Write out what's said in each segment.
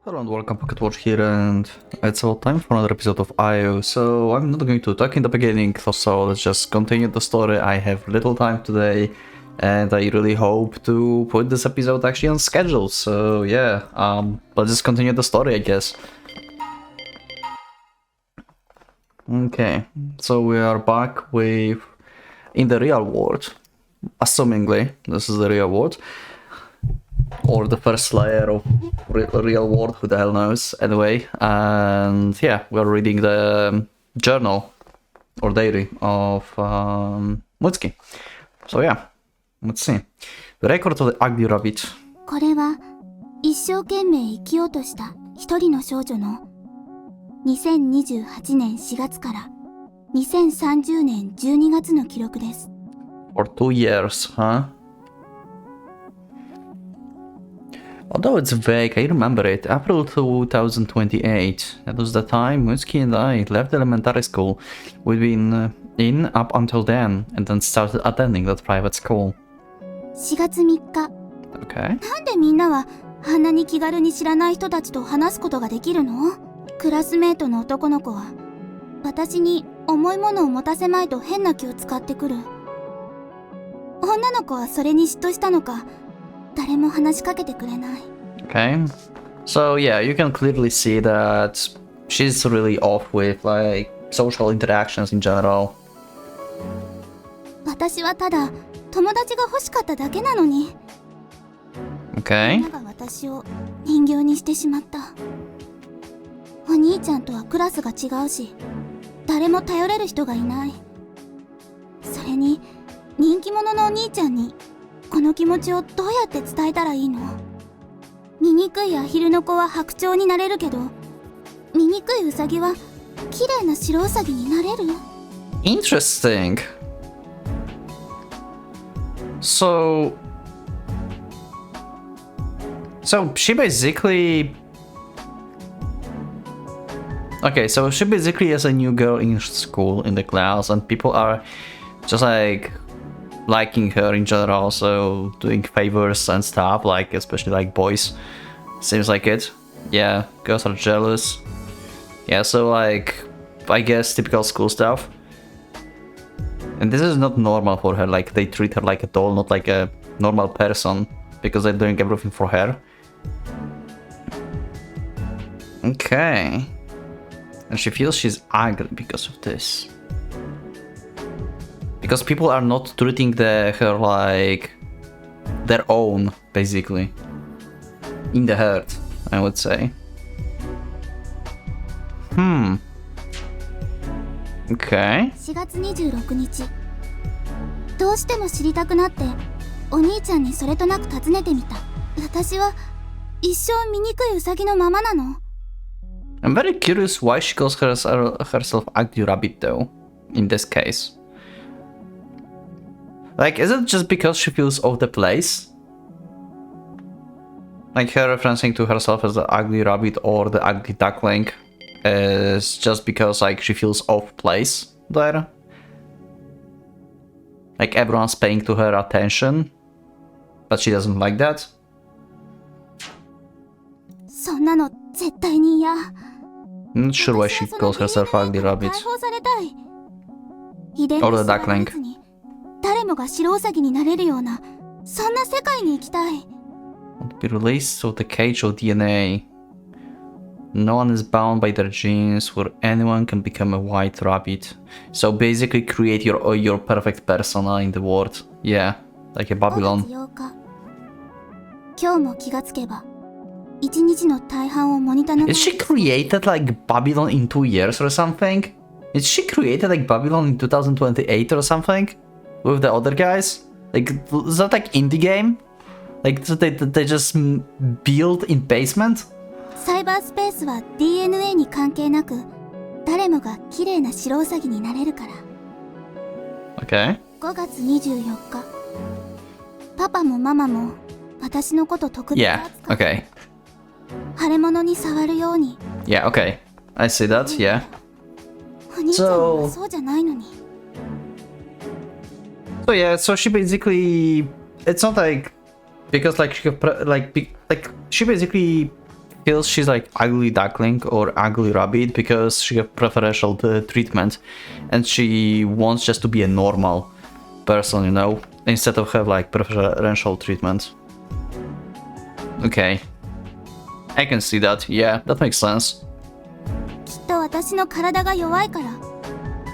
Hello and welcome, PocketWatch here, and it's about time for another episode of IO. So I'm not going to talk in the beginning, so let's just continue the story. I have little time today, and I really hope to put this episode actually on schedule. So yeah, let's just continue the story, I guess. Okay, so we are back with in the real world, assumingly this is the real world. Or the first layer of real world, who the hell knows, anyway. And yeah, we're reading the journal or diary of Mutsuki. So yeah, let's see. The record of the ugly rabbit. これは一生懸命生きようとした一人の少女の2028年4月から2030年12月の記録です。For 2 years, huh? Although it's vague, I remember it. April 2028. That was the time Mutsuki and I left elementary school. We'd been in up until then, and then started attending that private school. 4月3日。Okay. なんでみんなはあんなに気軽に知らない人たちと話すことができるの？クラスメートの男の子は私に重いものを持たせまいと変な気を使ってくる。女の子はそれに嫉妬したのか。誰も話しかけてくれない。Okay, so yeah, you can clearly see that she's really off with like social interactions in general. 私はただ友達が欲しかっただけなのに。Okay. みんなが私を人形にしてしまった。お兄ちゃんとはクラスが違うし、誰も頼れる人がいない。それに人気者のお兄ちゃんにこの気持ちをどうやって伝えたらいいの？醜いアヒルの子は白鳥になれるけど、醜いウサギは綺麗な白ウサギになれる？ Interesting. So she basically... Okay, so she basically is a new girl in school, in the class, and people are just like liking her in general, so doing favors and stuff, like especially like boys. Seems like it. Yeah, girls are jealous. Yeah, so like, I guess typical school stuff. And this is not normal for her, like they treat her like a doll, not like a normal person, because they're doing everything for her. Okay. And she feels she's ugly because of this. Because people are not treating her like their own, basically. In the heart, I would say. Okay. 4月26日。どうしても知りたくなって、お兄ちゃんにそれとなく尋ねてみた。私は一生醜いウサギのままなの？ I'm very curious why she calls herself ugly rabbit though, in this case. Like, is it just because she feels off the place? Like her referencing to herself as the ugly rabbit or the ugly duckling is just because like she feels off place there? Like everyone's paying to her attention, but she doesn't like that? そんなの絶対に嫌。 I'm not sure why she calls herself ugly rabbit. Or the duckling. 誰もが白ウサギになれるような、そんな世界に行きたい。 Won't be released of the cage of DNA. No one is bound by their genes, where anyone can become a white rabbit. So basically create your perfect persona in the world. Yeah, like a Babylon. 5月8日。今日も気がつけば、一日の大半をモニターの。Is she created like Babylon in 2 years or something? Is she created like Babylon in 2028 or something? With the other guys? Like, is that like indie game? Like, they just build in basement? サイバースペースは DNA に関係なく、誰もが綺麗な白ウサギになれるから。Okay. 5月24日。パパもママも私のこと特別 Yeah, okay. 腫れ物に触るように。Yeah, okay. I see that, yeah. お兄ちゃんはそうじゃないのに。So yeah, so she basically, it's not like because like she basically feels she's like ugly duckling or ugly rabbit because she have preferential treatment, and she wants just to be a normal person, you know, instead of have like preferential treatment. Okay, I can see that. Yeah, that makes sense. きっと私の体が弱いから、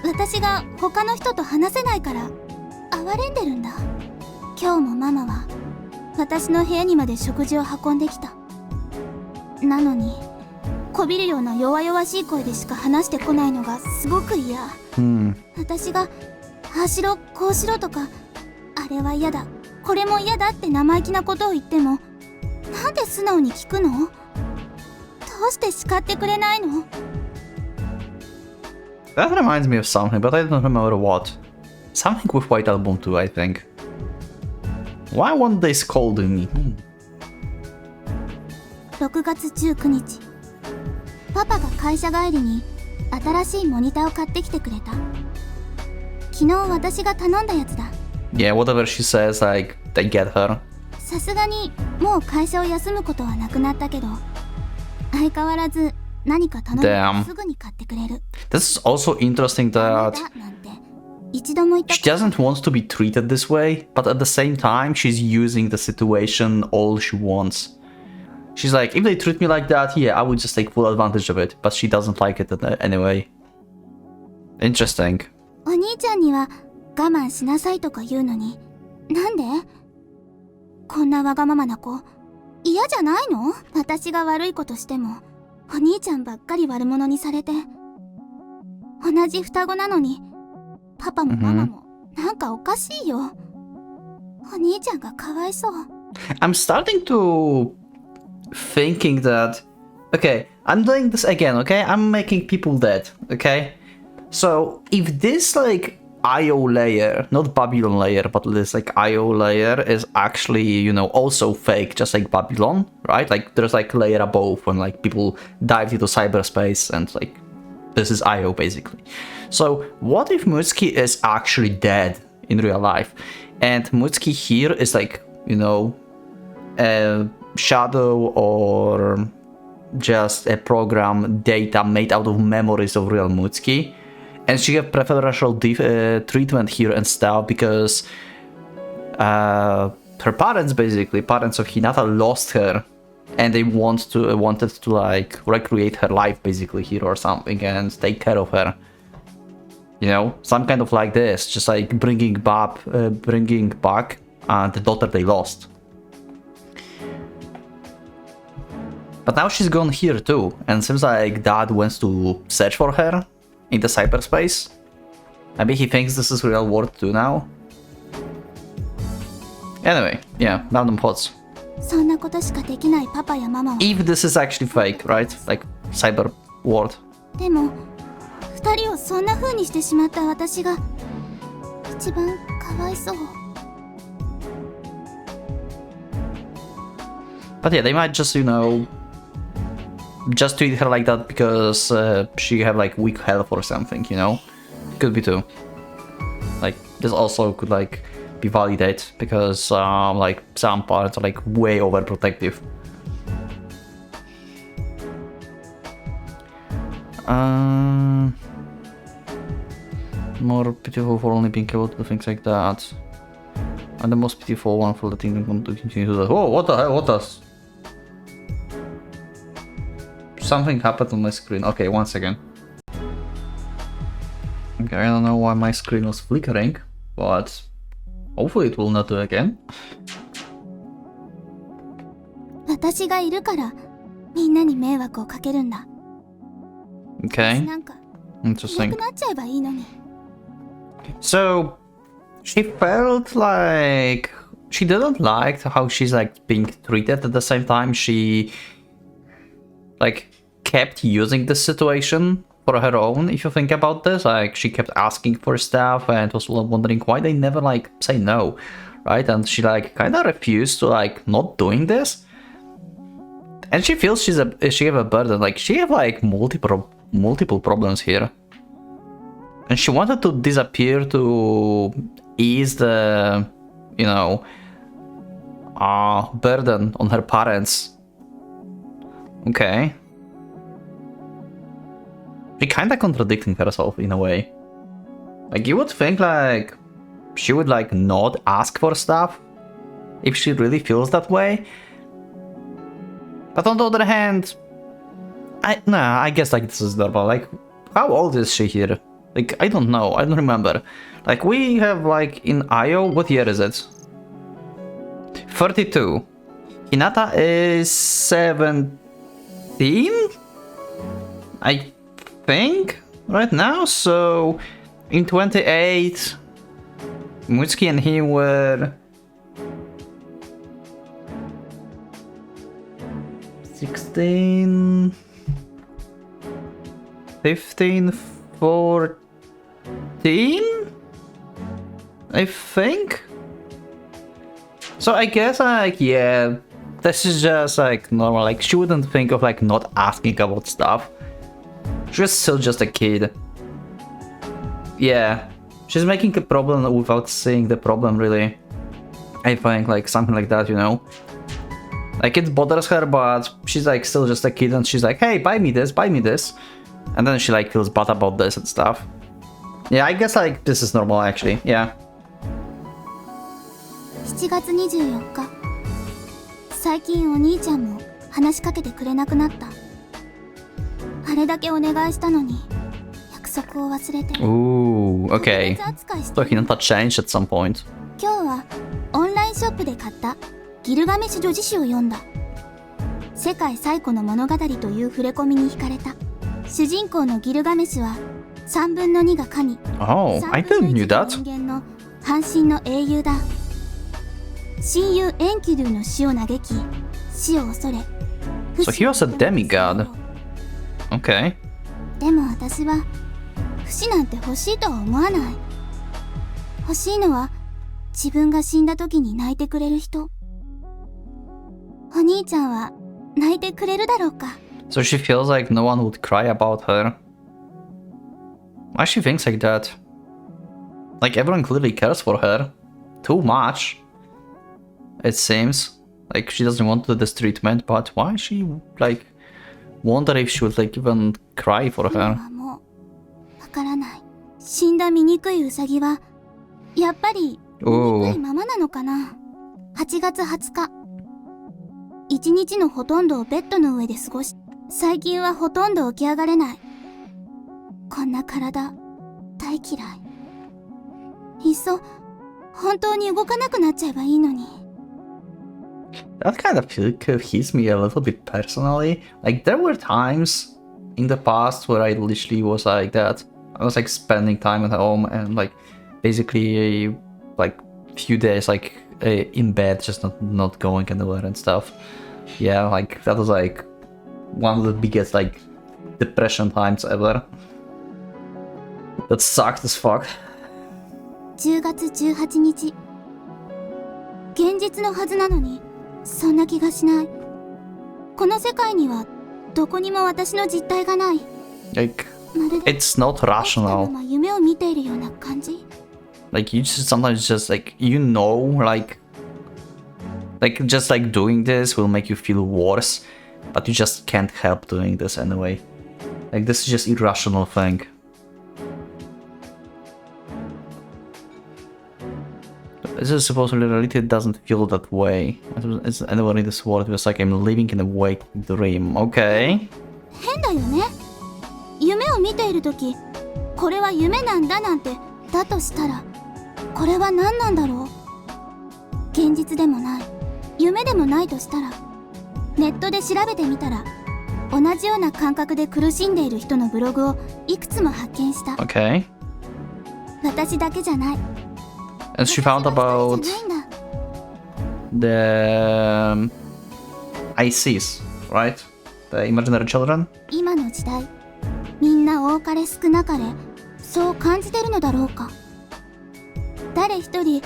私が他の人と話せないから哀れんでるんだ。今日もママは私の部屋にまで食事を運んできた。なのにこびるような弱々しい声でしか話してこないのがすごく嫌。私がああしろこうしろとか、あれは嫌だこれも嫌だって生意気なことを言っても、なんで素直に聞くの？どうして叱ってくれないの？ That reminds me of something, but I don't remember what. Something with White Album too, I think. Why won't they scold me? 6月19日、パパが会社帰りに新しいモニターを買ってきてくれた。昨日私が頼んだやつだ。Yeah, whatever she says, like, they get her. さすがにもう会社を休むことはなくなったけど、相変わらず何か頼んだらすぐに買ってくれる。This is also interesting that she doesn't want to be treated this way, but at the same time, she's using the situation all she wants. She's like, if they treat me like that, yeah, I would just take full advantage of it, but she doesn't like it anyway. Interesting. お兄ちゃんには我慢しなさいとか言うのに、なんで？こんなわがままな子、嫌じゃないの？私が悪いことしても、お兄ちゃんばっかり悪者にされて。同じ双子なのに、パパもママもなんかおかしいよ。お兄ちゃんがかわいそう。I'm starting to thinking that, okay, I'm doing this again, okay? I'm making people dead, okay? So if this like IO layer, not Babylon layer, but this like IO layer is actually, you know, also fake, just like Babylon, right? Like there's like a layer above when like people dive into cyberspace and like this is IO basically. So what if Mutsuki is actually dead in real life? And Mutsuki here is like, you know, a shadow or just a program data made out of memories of real Mutsuki. And she have preferential treatment here and stuff because her parents, basically parents of Hinata, lost her, and they wanted to like recreate her life basically here or something and take care of her. You know, some kind of like this, just like bringing back the daughter they lost. But now she's gone here too, and seems like Dad wants to search for her in the cyberspace. Maybe he thinks this is real world too now. Anyway, yeah, random thoughts. If this is actually fake, right? Like cyber world. でも2人をそんな風にしてしまった私が一番かわいそう。 But yeah, they might just, you know, just treat her like that because she have like weak health or something, you know? Could be too. Like this also could like be validated because like some parents are like way overprotective. More pitiful for only being able to do things like that. And the most pitiful one for letting them continue to do that. Oh, what the hell? What does? Something happened on my screen. Okay, one second. Okay, I don't know why my screen was flickering, but hopefully it will not do again. 私がいるからみんなに迷惑をかけるんだ。 Okay. なんか Interesting. いなくなっちゃえばいいのに。 So she felt like she didn't like how she's like being treated. At the same time, she like kept using this situation for her own. If you think about this, like she kept asking for stuff and was wondering why they never like say no, right? And she like kind of refused to like not doing this. And she feels she have a burden. Like she have like multiple problems here. And she wanted to disappear to ease the, you know, burden on her parents. Okay. She kinda contradicting herself in a way. Like, you would think, like, she would, like, not ask for stuff if she really feels that way. But on the other hand, I guess, like, this is normal. Like, how old is she here? Like, I don't know. I don't remember. Like, we have, like, in Io, what year is it? 32. Hinata is 17? I think, right now. So, in 28, Mutsuki and he were 16, 15, 14, I think. So I guess, like, yeah, this is just like normal. Like, she wouldn't think of, like, not asking about stuff. She's still just a kid. Yeah, she's making a problem without seeing the problem, really. I think, like, something like that, you know? Like, it bothers her, but she's, like, still just a kid, and she's like, hey, buy me this, buy me this. And then she, like, feels bad about this and stuff. Yeah, I guess, like, this is normal, actually, yeah. 7月24日、最近お兄ちゃんも話しかけてくれなくなった。あれだけお願いしたのに約束を忘れて。Ooh, okay. So Hinata changed at some point. 今日はオンラインショップで買ったギルガメシュ女子誌を読んだ。世界最古の物語という触れ込みに惹かれた。主人公のギルガメシュは3分の2が神。Oh, I didn't knew that. 人間の半身の英雄だ。親友エンキドゥの死を嘆き、死を恐れ。So he was a demigod. Okay. でも私は不死なんて欲しいとは思わない。欲しいのは自分が死んだ時に泣いてくれる人。お兄ちゃんは泣いてくれるだろうか。So she feels like no one would cry about her. Why she thinks like that? Like, everyone clearly cares for her. Too much. It seems. Like, she doesn't want to do this treatment, but why she, like, wonder if she would, like, even cry for her. 今はもうわからない。死んだ醜いウサギはやっぱり醜いままなのかな。8月20日、一日のほとんどをベッドの上で過ごし、最近はほとんど起き上がれない。こんな体大嫌い。いっそ本当に動かなくなっちゃえばいいのに。That kind of hits me a little bit personally. Like, there were times in the past where I literally was like that. I was, like, spending time at home and, like, basically, like, few days, like, in bed, just not going anywhere and stuff. Yeah, like, that was, like, one of the biggest, like, depression times ever. That sucked as fuck. 10月18日。現実のはずなのにそんな気がしない。この世界にはどこにも私の実体がない。Like, it's not rational. 夢を見ているような感じ。Like, you just sometimes just, like, you know, like just, like, doing this will make you feel worse, but you just can't help doing this anyway. Like, this is just irrational thing. This is supposedly reality doesn't feel that way. As anyone in this world feels like I'm living in a waking dream. Okay. 変だよね。夢を見ているとき、これは夢なんだなんてだとしたら、これは何なんだろう。現実でもない、夢でもないとしたら、ネットで調べてみたら、同じような感覚で苦しんでいる人のブログをいくつも発見した。Okay. 私だけじゃない。And she found about the ICs, right? The imaginary children? 今の時代、みんな多かれ少なかれ、そう感じてるのだろうか。誰一人、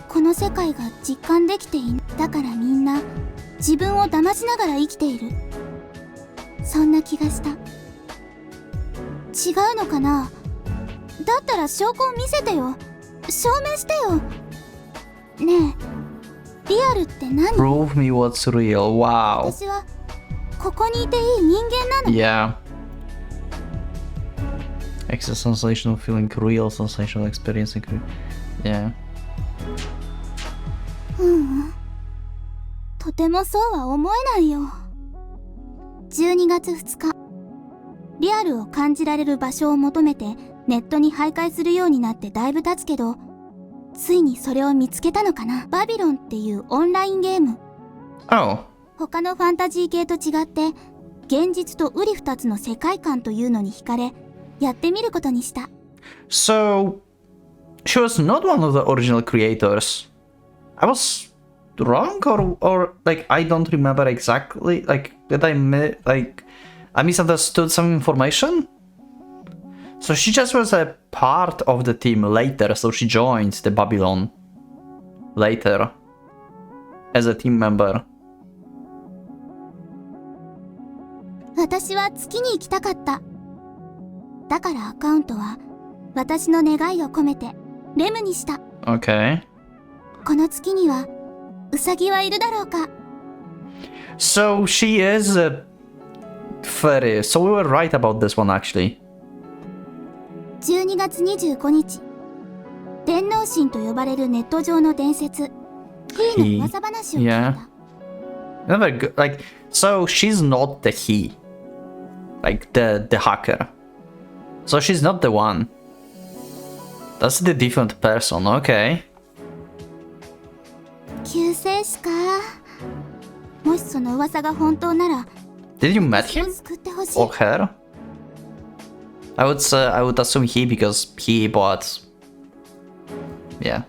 この世界が実感できていない。だからみんな、自分を騙しながら生きている。そんな気がした。違うのかな。だったら証拠を見せてよ。証明してよ。ねえ、リアルって何？ Prove me what's real. Wow. 私はここにいていい人間なの。 Yeah. Extra sensational feeling, real sensational experiencing. Yeah. とてもそうは思えないよ。12月2日、リアルを感じられる場所を求めてネットに徘徊するようになってだいぶ経つけど、ついにそれを見つけたのかな。バビロンっていうオンラインゲーム。Oh. 他のファンタジー系と違って現実と瓜二つの世界観というのに惹かれ、やってみることにした。 So, she was not one of the original creators. I was wrong, or like I don't remember exactly. Like, did I misunderstood some information? So she just was a part of the team later. So she joined the Babylon later as a team member. 私は月に行きたかった。だからアカウントは私の願いを込めてレムにした。 Okay. この月にはウサギはいるだろうか。 So she is a fairy. So we were right about this one actually. 12月25日、天王神と呼ばれるネット上の伝説、ヒーの噂話を聞いた。 Never good. Like, so she's not the he. Like the hacker. So she's not the one. That's the different person, okay. 救世主か。もしその噂が本当なら、 Did you meet 私を him 救ってほしい。 or her? I would assume he because he, but yeah,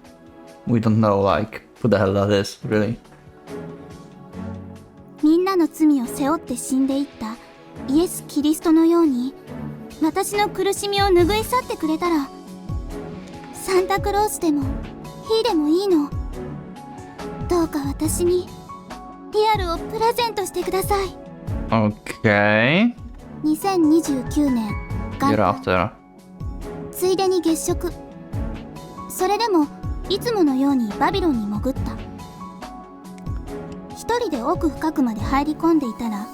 we don't know like who the hell that is really. みんなの罪を背負って死んでいったイエス・キリストのように、私の苦しみを拭い去ってくれたら、サンタクロースでもヒーでもいいの。どうか私にリアルをプレゼントしてください。 Okay. 2029年 Year 元 after. ついでに月食。それでもいつものようにバビロンに潜った。一人で奥深くまで入り込んでいたら、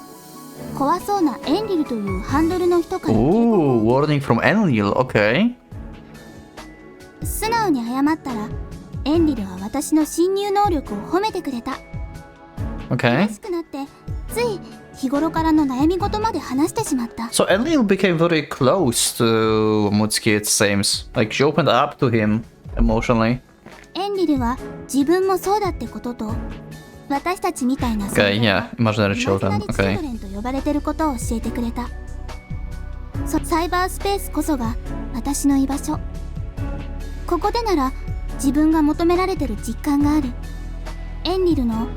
怖そうなエンリルというハンドルの人から警告 Ooh, を受 warning from Enlil. Okay. け、素直に謝ったらエンリルは私の侵入能力を褒めてくれた。 Okay. 嬉しくなってつい日頃からの悩み事まで話してしまった。 So Enlil became very close to Mutsuki, it seems. Like she opened up to him emotionally. エンリルは自分もそうだってことと、私たちみたいな Okay, yeah, imaginary イマジナ children. リチル Okay. ドレンと呼ばれてることを教えてくれた。サイバースペースこそが私の居場所。ここでなら自分が求められてる実感がある。エンリルの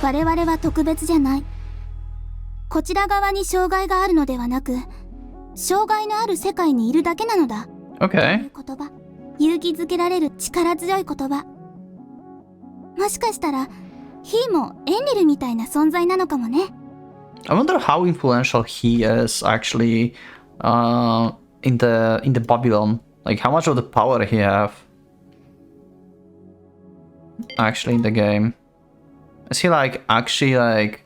我々は特別じゃない、こちら側に障害があるのではなく、障害のある世界にいるだけなのだ。とい Okay. う言葉、勇気づけられる力強い言葉。もしかしたらヒーもエンリルみたいな存在なのかもね。 I wonder how influential he is actually in the Babylon. Like how much of the power he have actually in the game. Is he like actually like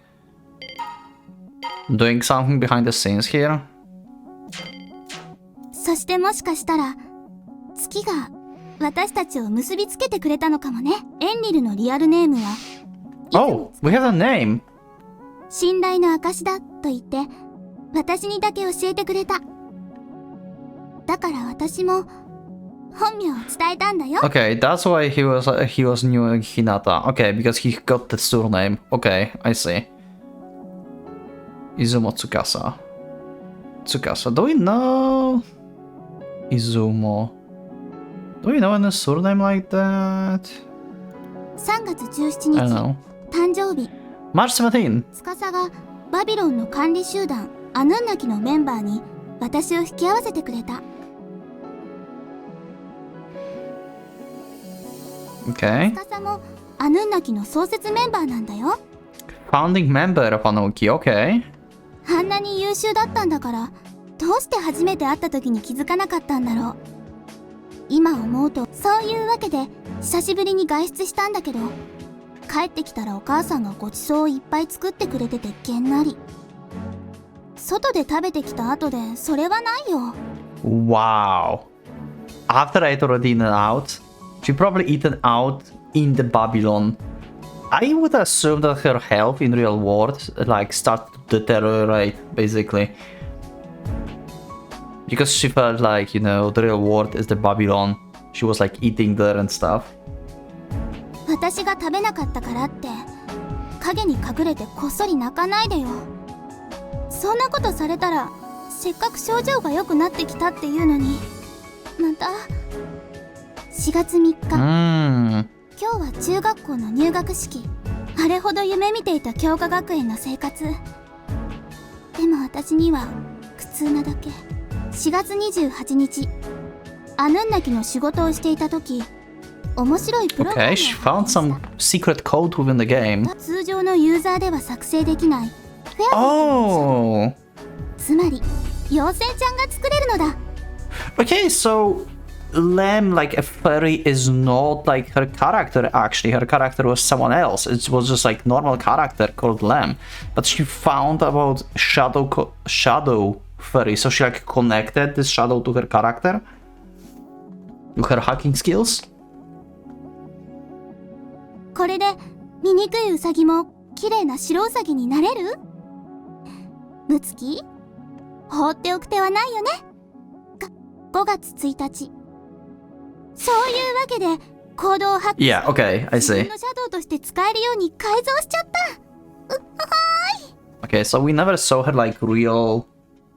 doing something behind the scenes here? そしてもしかしたら月が私たちを結びつけてくれたのかもね。エンリルのリアルネームは Oh, we have a name. 信頼の証だと言って私にだけ教えてくれた。だから私も本名を伝えたんだよ。 Okay, that's why he was new Hinata. Okay, because he got the surname. Okay, I see. Izumo Tsukasa. Tsukasa. Do we know Izumo? Do we know any surname like that? 3月17 I don't 日 know. 誕生日、 March 17. 司がバビロンの管理集団アヌンナキのメンバーに私を引き合わせてくれた。 Okay. 司もアヌンナキの創設メンバーなんだよ。 Founding member of Anuki. Okay. あんなに優秀だったんだから、どうして初めて会った時に気づかなかったんだろう。今思うとそういうわけで久しぶりに外出したんだけど、帰ってきたらお母さんがごちそうをいっぱい作ってくれててげんなり。外で食べてきた後でそれはないよ。 Wow. After I had already eaten out, she probably eaten out in the Babylon. I would assume that her health in real world like started to deteriorate basically. Because she felt like, you know, the real world is the Babylon. She was like eating there and stuff. 私が食べなかったからって影に隠れてこっそり泣かないでよ。そんなことされたらせっかく症状が良くなってきたっていうのにまた。4月3日、今日は中学校の入学式。あれほど夢見ていた強化学園の生活。でも私には苦痛なだけ。4月28日、アヌンナキの仕事をしていた時、面白いプログラムを Okay, she found some secret code within the game. 通常のユーザーでは作成できないフェア Oh! つまり妖精ちゃんが作れるのだ。 Okay, so Lamb, like a fairy, is not like her character actually. Her character was someone else. It was just like normal character called Lamb. But she found about shadow fairy, so she like connected this shadow to her character? To her hacking skills? これで醜いウサギも綺麗な白ウサギになれる？ムツキ？放っておく手はないよね。5月1日。そういうわけで行動を発揮 Yeah, okay, I 自 see. 分のシャドウとして使えるように改造しちゃった。Okay, so we never saw her like real,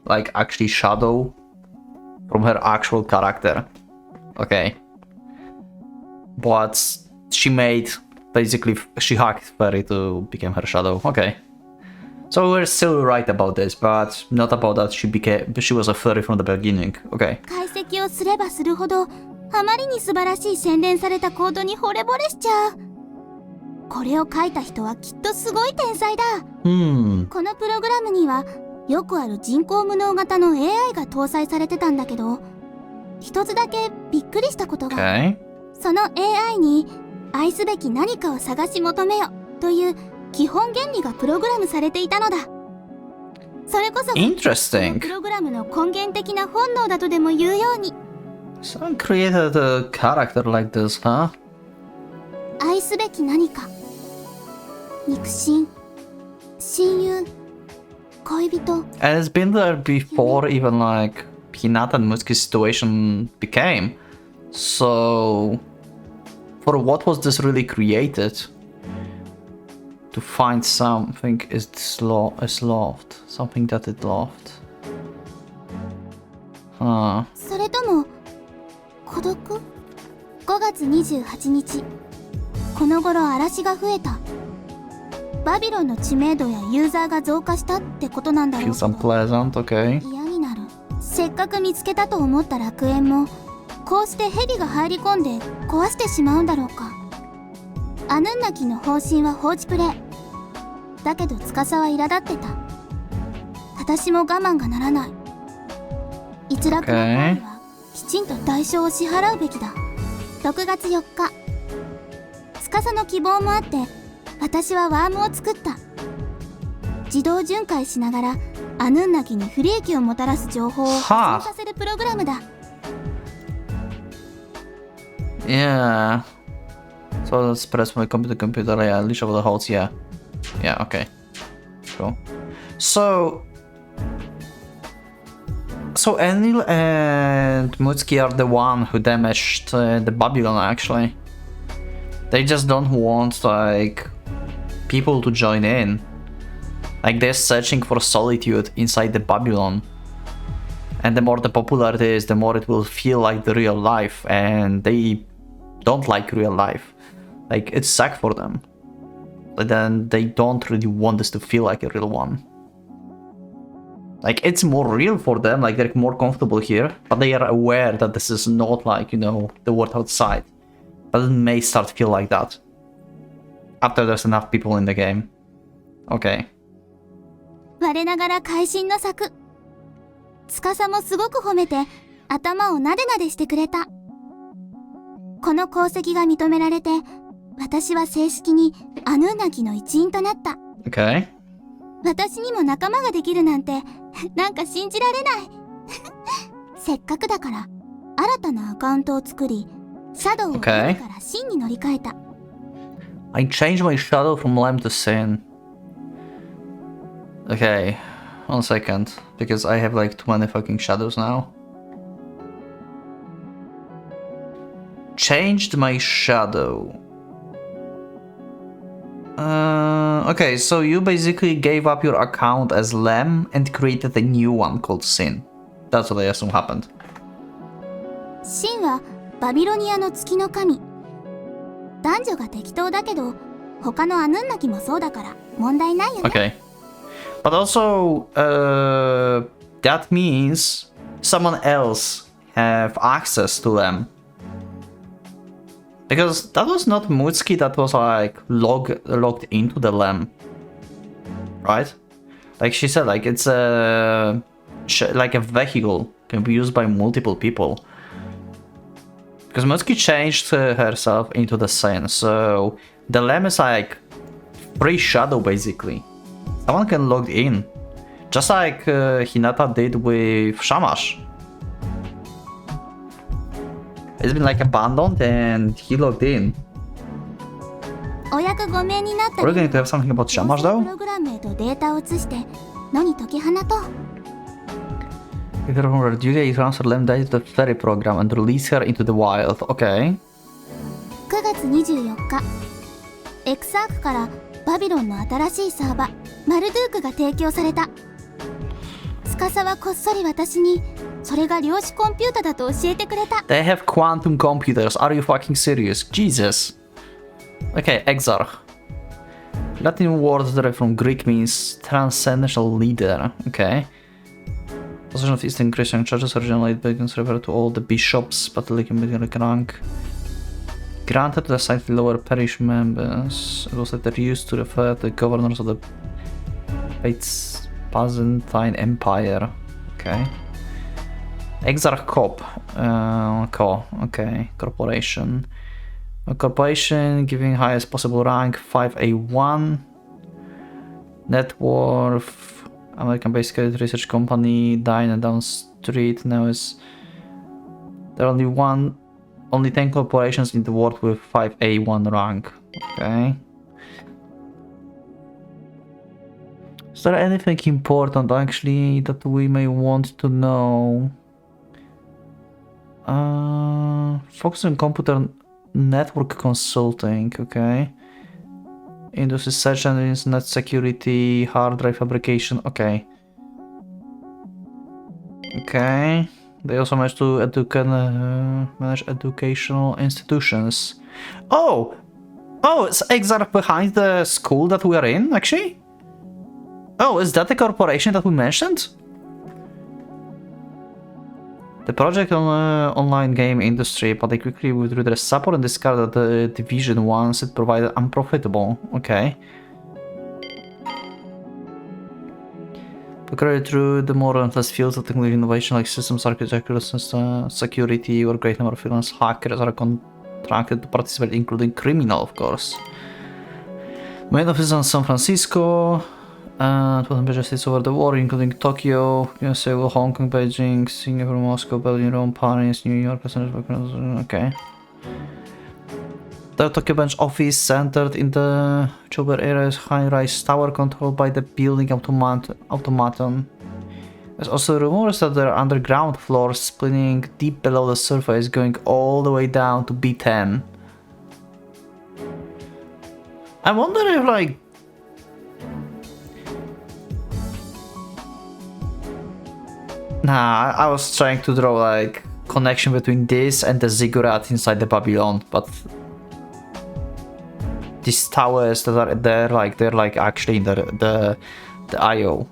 like actually shadow from her actual character. Okay. But she made, basically, she hacked Fairy to become her shadow. Okay. So we're still right about this, but not about that she was a fairy from the beginning. Okay. 解析をすればするほどあまりに素晴らしい洗練されたコードに惚れ惚れしちゃう。これを書いた人はきっとすごい天才だ。このプログラムにはよくある人工無能型の AI が搭載されてたんだけど、一つだけびっくりしたことが、Okay. その AI に愛すべき何かを探し求めよという基本原理がプログラムされていたのだ。それこそが Interesting. プログラムの根源的な本能だとでも言うように、 Someone created a character like this, huh? 愛すべき何か、肉親、親友、恋人。 And it's been there before even like Hinata and Mutsuki's situation became. So for what was this really created? To find something is loved. Something that it loved. Huh. それとも孤独？ 5月28日、この頃嵐が増えた。バビロンの知名度やユーザーが増加したってことなんだろう Feels けど、 unpleasant, okay. 嫌になる。せっかく見つけたと思った楽園もこうして蛇が入り込んで壊してしまうんだろうか。アヌンナキの方針は放置プレイだけど、司は苛立ってた。私も我慢がならない。逸落の行為はきちんと代償を支払うべきだ。6月4日、司の希望もあって私はワームを作った。自動巡回しながらアヌンナキに不利益をもたらす情報を発信させるプログラムだ。 Yeah. So let's press my computer, yeah, leash over the holes, yeah. Yeah, okay. Cool. So Enil and Mutsuki are the one who damaged the Babylon actually. They just don't want like people to join in. Like they're searching for solitude inside the Babylon. And the more the popular it is, the more it will feel like the real life, and they don't like real life. Like it's sad for them. But then they don't really want this to feel like a real one. Like it's more real for them, like they're more comfortable here, but they are aware that this is not like, you know, the world outside. But it may start to feel like that after there's enough people in the game. Okay. 我ながら会心の作。司もすごく褒めて頭をなでなでしてくれた。この功績が認められて私は正式にアヌンナキの一員となった。 Okay. 私にも仲間ができるなんてなんか信じられない。せっかくだから新たなアカウントを作り、シャドウをヘルからシンに乗り換えた。I changed my shadow from Lem to Sin. Okay, 1 second, because I have like too many fucking shadows now. Changed my shadow. Okay, so you basically gave up your account as Lem and created a new one called Sin. That's what I assume happened. シンはバビロニアの月の神。男女が適当だけど、他のアヌンナキもそうだから問題ないよね。Okay. But also, that means someone else have access to them. Because that was not Mutsuki that was like logged into the LAM. Right? Like she said, like it's like a vehicle, can be used by multiple people. Because Mutsuki changed herself into the Sen, so the LAM is like free shadow basically. Someone can log in, just like Hinata did with Shamash. It's been like abandoned and he logged in. お役5名になった Are we going to have something about Shamash though? プログラムへとデータを移して野に解き放とう。If you're from her duty, you transfer Lem data to the ferry program and release her into the wild. Okay. 9月24日、エクサークからバビロンの新しいサーバ、マルドゥークが提供された。司はこっそり私にそれが量子コンピュータだと教えてくれた。They have quantum computers. Are you fucking serious? Jesus. Okay, Exarch. Latin word derived from Greek means transcendental leader. Okay. Position of Eastern Christian churches originally begins refer to all the bishops, but like rank granted to the slightly lower parish members. It was later used to refer to the governors of the Byzantine Empire. Okay. Exarch Corp. Okay. Corporation. A corporation giving highest possible rank 5A1. Net worth. American based research company. Dine down street. Now is there are only 10 corporations in the world with 5A1 rank. Okay. Is there anything important actually that we may want to know? Focus on computer network consulting, okay. Industry search engines, net security, hard drive fabrication, okay. Okay. They also manage to manage educational institutions. Oh! Oh, it's Exarch behind the school that we are in, actually? Oh, is that the corporation that we mentioned? The project on online game industry, but they quickly withdrew their support and discarded the division once it provided unprofitable. Okay. But through the more relentless fields of technology innovation like systems architecture, security, or great number of freelance hackers are contracted to participate, including criminal, of course. Main office in San Francisco. 12 major states over the war, including Tokyo, Seoul, Hong Kong, Beijing, Singapore, Moscow, Berlin, Rome, Paris, New York, okay. The Tokyo branch office, centered in the Chober area, is high-rise tower controlled by the building automaton. There's also rumors that there are underground floors splitting deep below the surface, going all the way down to B10. I wonder if, like, nah, I was trying to draw like connection between this and the ziggurat inside the Babylon, but these towers that are there, like they're like actually in the IO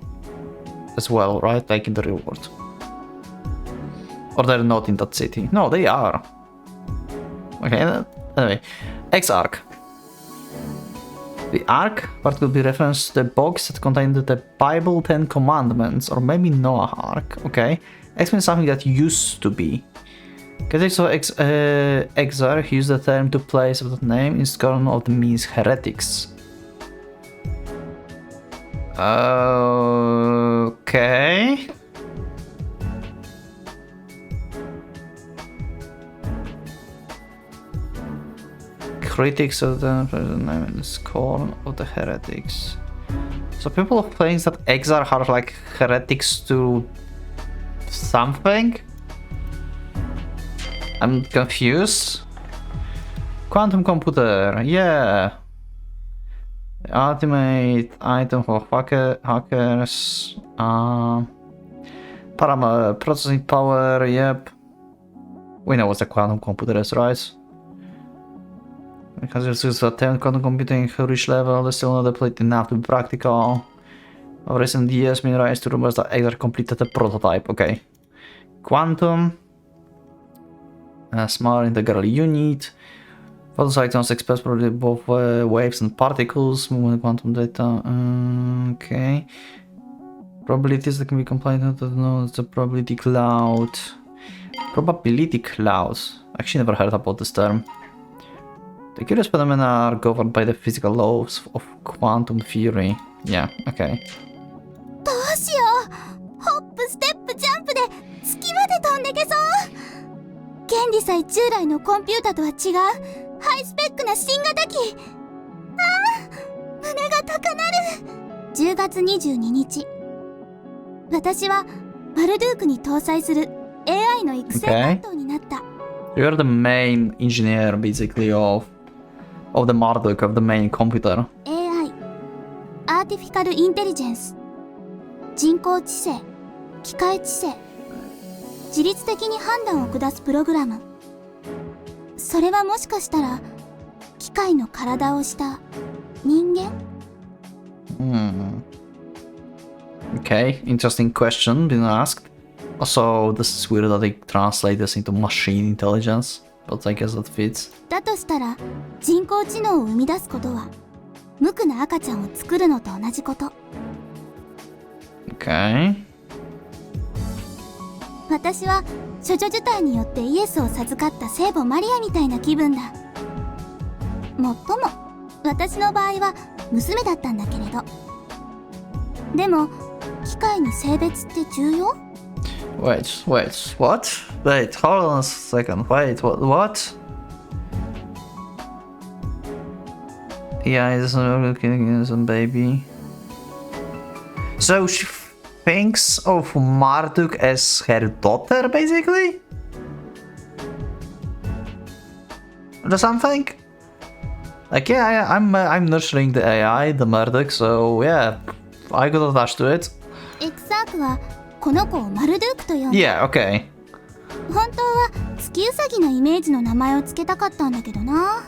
as well, right? Like in the real world, or they're not in that city? No, they are. Okay. Anyway, Exarch. The Ark part will be referenced to the box that contained the Bible 10 Commandments, or maybe Noah Ark, okay? Explain something that used to be. Critics of Exarch use the term to place of that name in scorn of the means heretics. Okay. Critics of the scorn of the heretics. So people think that Exar are like heretics to something? I'm confused. Quantum computer, yeah. Ultimate item for hackers. Processing power, yep. We know what the quantum computer is, right? Because it's a 10 quantum computing reach level, they still not deployed enough to be practical. Over recent years, been raised to rumors that Exar completed a prototype. Okay. Quantum. Small integral unit. Photocyclones express probably both waves and particles. Movement quantum data. Okay. Probabilities that can be compliant with the probability cloud. Probability cloud. Actually never heard about this term. The curious phenomena are governed by the physical laws of quantum theory. Yeah, okay. どうしよう。ホップ、ステップ、ジャンプで月まで飛んでけそう。原理さえ従来のコンピュータとは違うハイスペックな新型機。胸が高鳴る。10月22日。私はマルドゥークに搭載する AI の育成担当になった。You're the main engineer, basically, of the Marduk, of the main computer. AI, Artificial Intelligence, 人工知性、機械知性、自律的に判断を下すプログラム。それはもしかしたら機械の体をした人間？ Okay, interesting question being asked. Also, this is weird that they translate this into machine intelligence, but I guess that fits. だとしたら人工知能を生み出すことは無垢な赤ちゃんを作るのと同じこと。Okay. 私は処女受胎によってイエスを授かった聖母マリアみたいな気分だ。もっとも私の場合は娘だったんだけれど。でも機械に性別って重要？ Wait, what? Wait, hold on a second. Wait, what? Yeah, it's a baby. So she thinks of Marduk as her daughter, basically? Or something? Like, yeah, I'm nurturing the AI, the Marduk, so yeah, I could attach to it. エクサークはこの子をマルドゥークと呼んだ。Yeah, okay. 本当は月ウサギのイメージの名前をつけたかったんだけどな。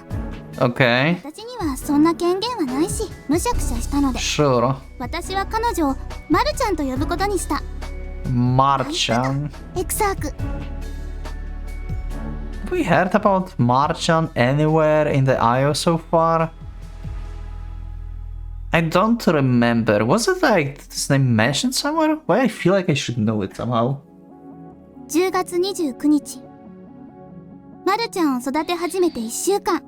Okay. 私にはそんな権限はないし、むしゃくしゃしたので。Sure. 私は彼女をマルちゃんと呼ぶことにした。Marchan. エクサーク。Have we heard about Marchan anywhere in the IO so far? I don't remember. Was it like this name mentioned somewhere? Why I feel like I should know it somehow. 10月29日。マルちゃんを育て始めて1週間。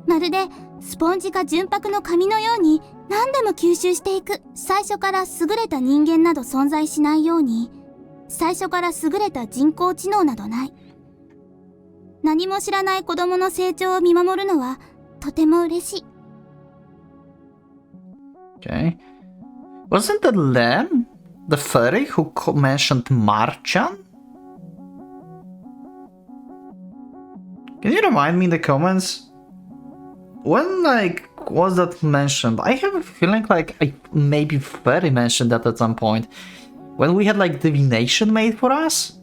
まるでスポンジが純白の紙のように何でも吸収していく。最初から優れた人間など存在しないように、最初から優れた人工知能などない。何も知らない子供の成長を見守るのはとても嬉しい。Okay. Wasn't the lamb the fairy who mentioned Marchan? Can you remind me in the comments? When, like, was that mentioned? I have a feeling like I maybe fairy mentioned that at some point. When we had, like, divination made for us?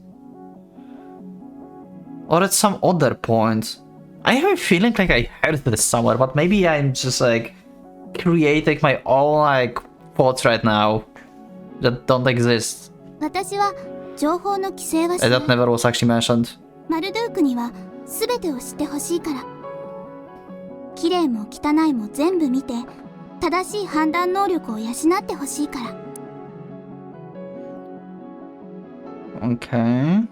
Or at some other point. I have a feeling like I heard this somewhere, but maybe I'm just, like, creating my own like thoughts right now that don't exist. 私は情報の規制はしない。That never was actually mentioned. マルドゥークには全てを知ってほしいから。綺麗も汚いも全部見て、正しい判断能力を養ってほしいから。Okay.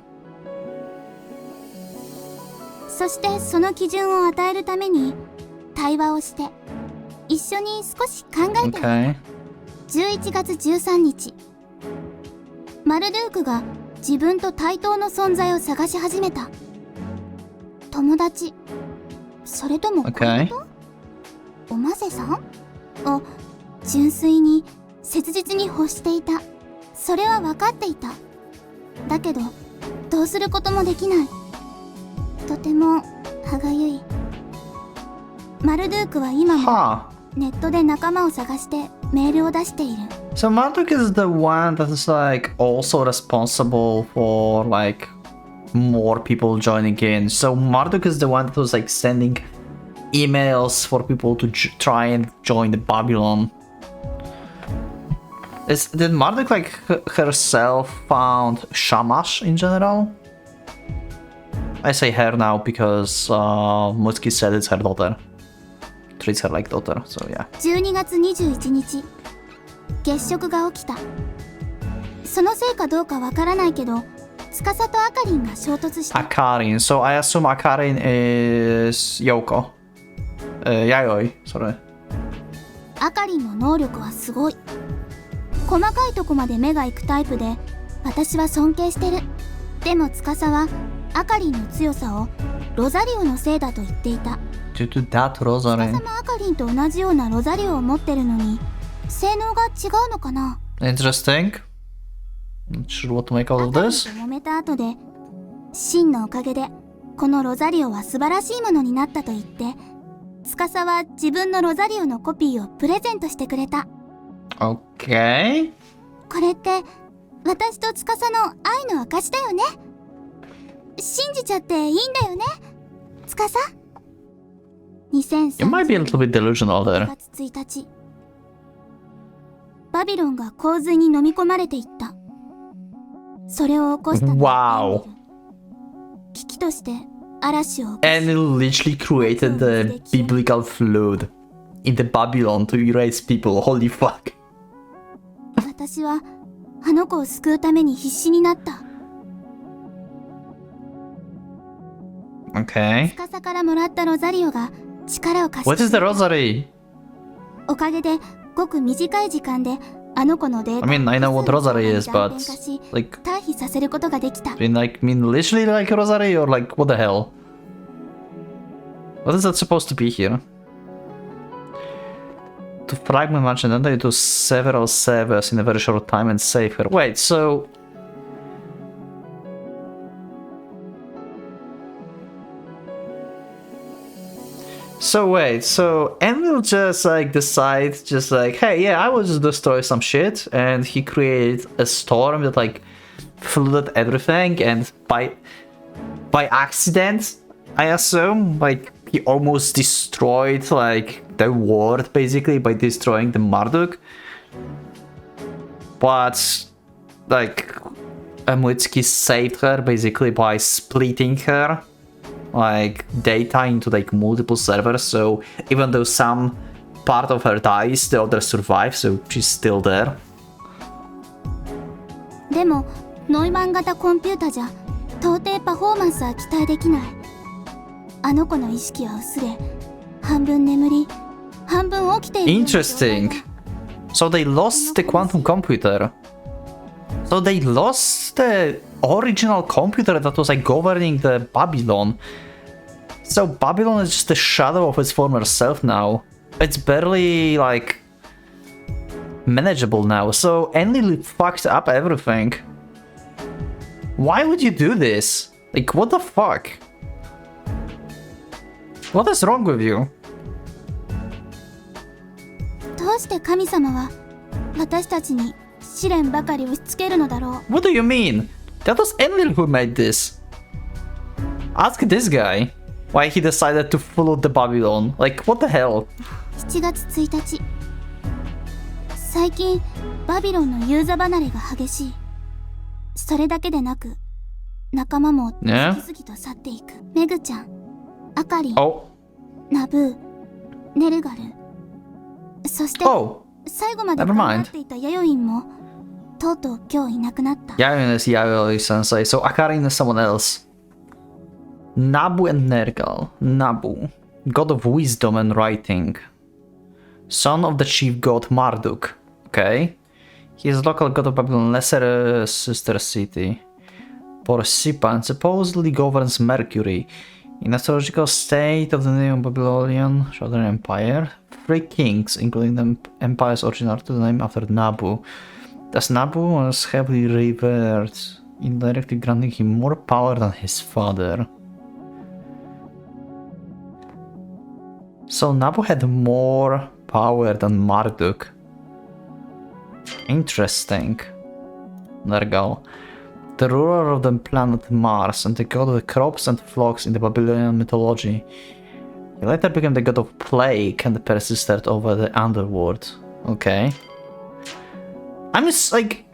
そしてその基準を与えるために対話をして。一緒に少し考えて。Okay. 11月13日、マルドゥークが自分と対等の存在を探し始めた。友達、それとも恋人、おませさんを純粋に切実に欲していた。それは分かっていた。だけどどうすることもできない。とても歯がゆい。マルドゥークは今もネットで仲間を探してメールを出している。 So Marduk is the one that is like also responsible for like more people joining in. So Marduk is the one that was like sending emails for people to try and join the Babylon. Did Marduk like herself found Shamash in general? I say her now because Mutsuki said it's her daughter. Treats her like daughter, so yeah. 12月21日、月食が起きた。そのせいかどうかわからないけど、司とアカリンが衝突した。Akarin, so I assume Akarin is Yoko. Yayoi, sorry. アカリンの能力はすごい。細かいとこまで目が行くタイプで、私は尊敬してる。でも司はアカリンの強さをロザリオのせいだと言っていた。Due to that Rosary. 司もアカリンと同じようなロザリオを持ってるのに、性能が違うのかな。 Interesting. Not sure what to make out of this. アカリンと揉めた後で、真のおかげでこのロザリオは素晴らしいものになったと言って、司は自分のロザリオのコピーをプレゼントしてくれた。Okay. これって私と司の愛の証だよね。信じちゃっていいんだよね、司。2003 You might be a little bit delusional there. 月1日、バビロンが洪水に飲み込まれていった。それを起こしたのはエンリル。危機として嵐を起こし、 And it literally created the biblical flood in the Babylon to erase people. Holy fuck. 私はあの子を救うために必死になった。Okay. 司からもらったロザリオが力を貸して What is the rosary? おかげでごく短い時間であの子のデータ I mean, I know what rosary is, but 断片化し like, 退避させることができた。 mean literally like a rosary or like what the hell? What is that supposed to be here? To fragment much and enter into several servers in a very short time and save her. Wait, so so Enlil just like decides just like, hey, yeah, I will just destroy some shit, and he created a storm that like flooded everything, and by accident, I assume, like he almost destroyed like the world basically by destroying the Marduk. But like Mutsuki saved her basically by splitting her like data into like multiple servers, so even though some part of her dies, the other survives, so she's still there. でもノイマン型コンピュータじゃ到底パフォーマンスは期待できない。あの子の意識は薄れ、半分眠り、半分起きている。 Interesting. So they lost the quantum computer. So they lost the original computer that was like governing the Babylon. So Babylon is just a shadow of its former self now. It's barely like manageable now. So Enlil fucked up everything. Why would you do this? Like, what the fuck? What is wrong with you? どうして神様は私たちに試練ばかり押し付けるのだろう。 What do you mean? That was Enlil who made this. Ask this guy why he decided to follow the Babylon. Like, what the hell? 7月1日、最近バビロンのユーザ離れが激しい。それだけでなく仲間も次々と去っていく。メグちゃん、アカリン、 Oh. ナブー、ネルガル、そして、最後まで頑張っていたヤヨインもとうとう今日いなくなった。 Yayoin is Yayoi sensei, so Akarin is someone else. Nabu and Nergal. Nabu, god of wisdom and writing. Son of the chief god Marduk. Okay. He's a local god of Babylon, lesser sister city. Porcipan supposedly governs Mercury. In astrological state of the name Babylonian Southern Empire, 3 kings, including the empire's original to the name after Nabu. Thus Nabu was heavily revered, indirectly granting him more power than his father. So Nabu had more power than Marduk. Interesting. Nergal. The ruler of the planet Mars and the god of the crops and flocks in the Babylonian mythology. He later became the god of plague and persisted over the underworld. Okay. I'm just like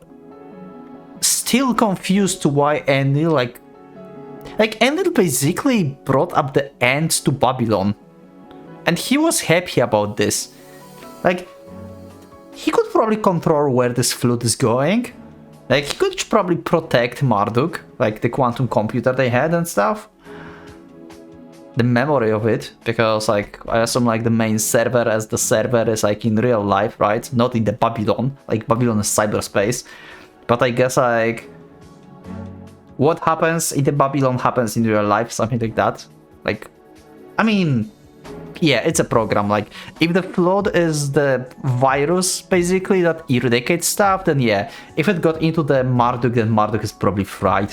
still confused to why Enlil Enlil basically brought up the ants to Babylon. And he was happy about this. Like, he could probably control where this flute is going. Like, he could probably protect Marduk, like the quantum computer they had and stuff. The memory of it, because like, I assume like the main server as the server is like in real life, right? Not in the Babylon, like Babylon is cyberspace. But I guess like, what happens in the Babylon happens in real life, something like that. Like, I mean, yeah, it's a program. Like, if the flood is the virus, basically, that eradicates stuff, then yeah. If it got into the Marduk, then Marduk is probably fried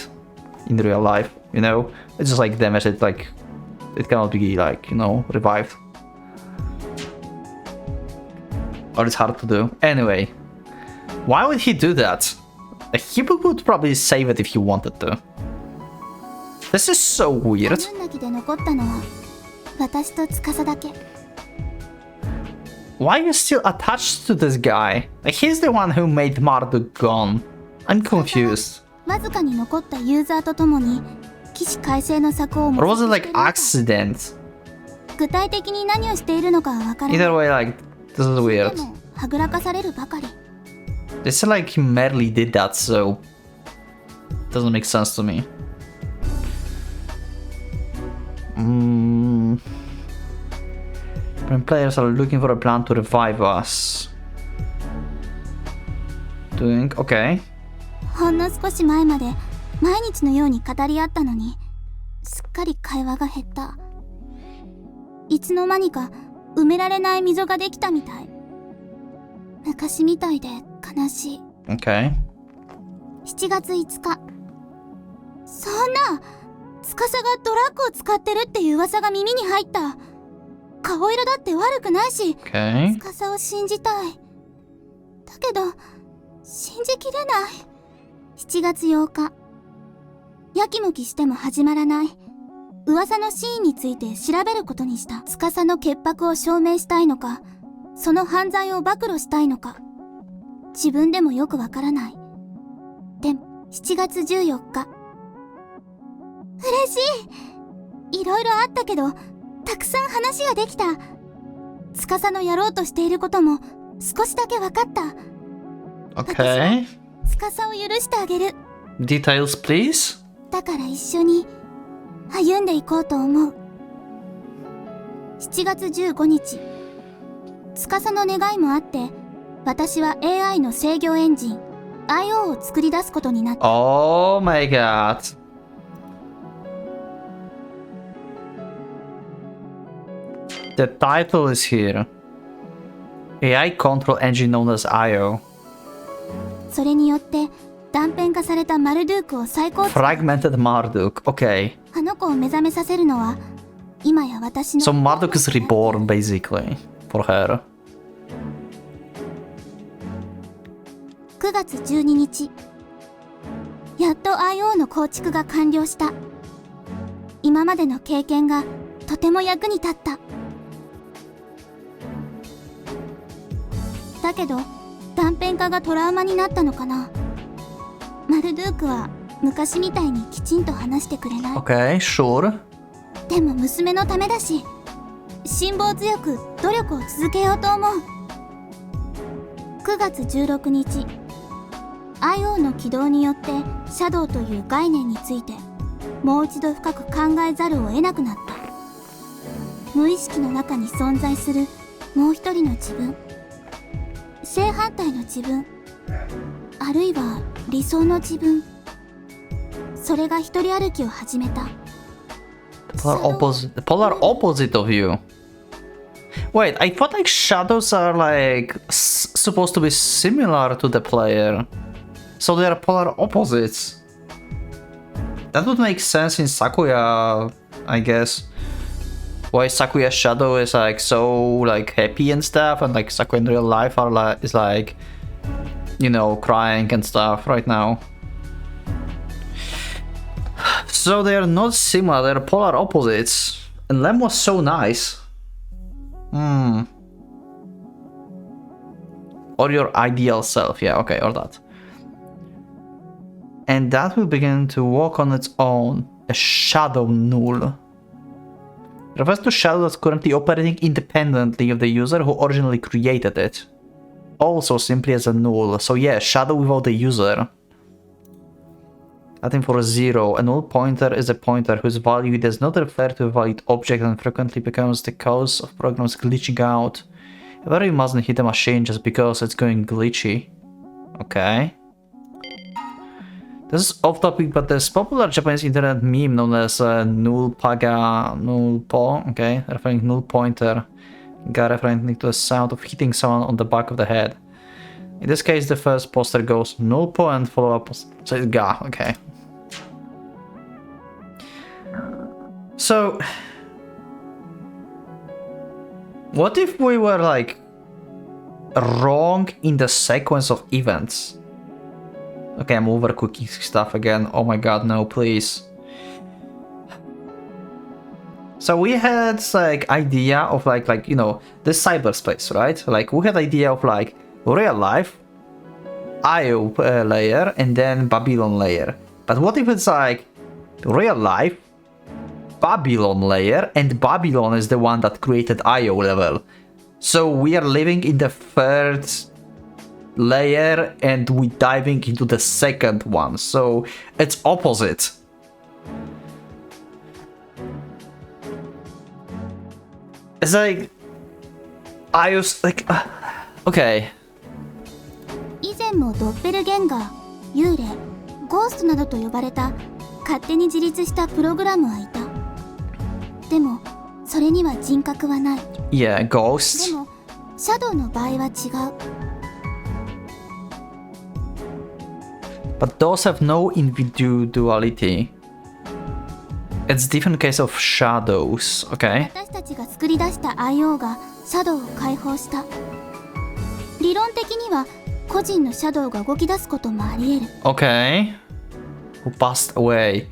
in real life, you know? It's just like damage it, like, it cannot be, like, you know, revived. Or it's hard to do. Anyway, why would he do that? He would probably save it if he wanted to. This is so weird. Why are you still attached to this guy? Like, he's the one who made Marduk gone. I'm confused. Or was it like accident? Either way, like, this is weird. They said like he merely did that, so it doesn't make sense to me. When players are looking for a plan to revive us. Doing okay. ほんの少し前まで毎日のように語り合ったのにすっかり会話が減った。いつの間にか埋められない溝ができたみたい。昔みたいで悲しい。Okay. 7月5日。そんな司がドラッグを使ってるっていう噂が耳に入った。顔色だって悪くないし、Okay. 司を信じたい。だけど信じきれない。7月8日。やきもきしても始まらない。噂の真意について調べることにした。司の潔白を証明したいのか、その犯罪を暴露したいのか、自分でもよくわからない。でも7月14日。嬉しい。いろいろあったけど、たくさん話ができた。司のやろうとしていることも少しだけわかった。Okay. 司を許してあげる。Details, please. だから一緒に歩んでいこうと思う。7月15日。司の願いもあって、私は AI の制御エンジン IO を作り出すことになった。Oh my god. The title is here. AI control engine known as IO. それによって断片化されたマルドゥークを再構築。Fragmented Marduk. Okay. あの子を目覚めさせるのは今や私の。So Marduk is reborn basically for her. 9月12日。やっと IO の構築が完了した。今までの経験がとても役に立った。だけど断片化がトラウマになったのかな。マルドゥークは昔みたいにきちんと話してくれない。Okay, sure. でも娘のためだし、辛抱強く努力を続けようと思う。9月16日、IO の起動によってシャドウという概念についてもう一度深く考えざるを得なくなった。無意識の中に存在するもう一人の自分。正反対の自分、あるいは理想の自分、それが一人歩きを始めた。 Polar opposite of you. Wait, I thought like shadows are like supposed to be similar to the player, so they are polar opposites. That would make sense in Sakuya, I guess. Why Sakuya's shadow is like so like happy and stuff, and like Sakuya in real life are like is like, you know, crying and stuff right now. So they are not similar, they are polar opposites. And Lem was so nice. Or your ideal self, yeah, okay, or that. And that will begin to walk on its own, a shadow null. Refers to shadow that's currently operating independently of the user who originally created it. Also simply as a null, so yeah, shadow without the user. Nothing for a 0. A null pointer is a pointer whose value does not refer to a valid object and frequently becomes the cause of programs glitching out. However, you mustn't hit a machine just because it's going glitchy. Okay. This is off topic, but there's popular Japanese internet meme known as null paga null po, okay, referring null pointer, ga referring to the sound of hitting someone on the back of the head. In this case, the first poster goes null po and follow up, so it's ga, okay. So, what if we were like wrong in the sequence of events? Okay, I'm overcooking stuff again. Oh my god, no, please. So we had like idea of like you know, this cyberspace, right? Like we had idea of like real life, IO layer, and then Babylon layer. But what if it's like real life, Babylon layer, and Babylon is the one that created IO level? So we are living in the third layer and we diving into the second one, so it's opposite. It's like I was like okay. 以前もドッペルゲンガー、幽霊、ゴーストなどと呼ばれた勝手に自立したプログラムはいた。でもそれには人格はない。Yeah, ghosts. でもシャドウの場合は違う。But those have no individuality. It's different case of shadows, okay? 私たちが作り出した IO がシャドウを解放した。理論的には個人のシャドウが動き出すこともあり得る。Okay. Who passed away?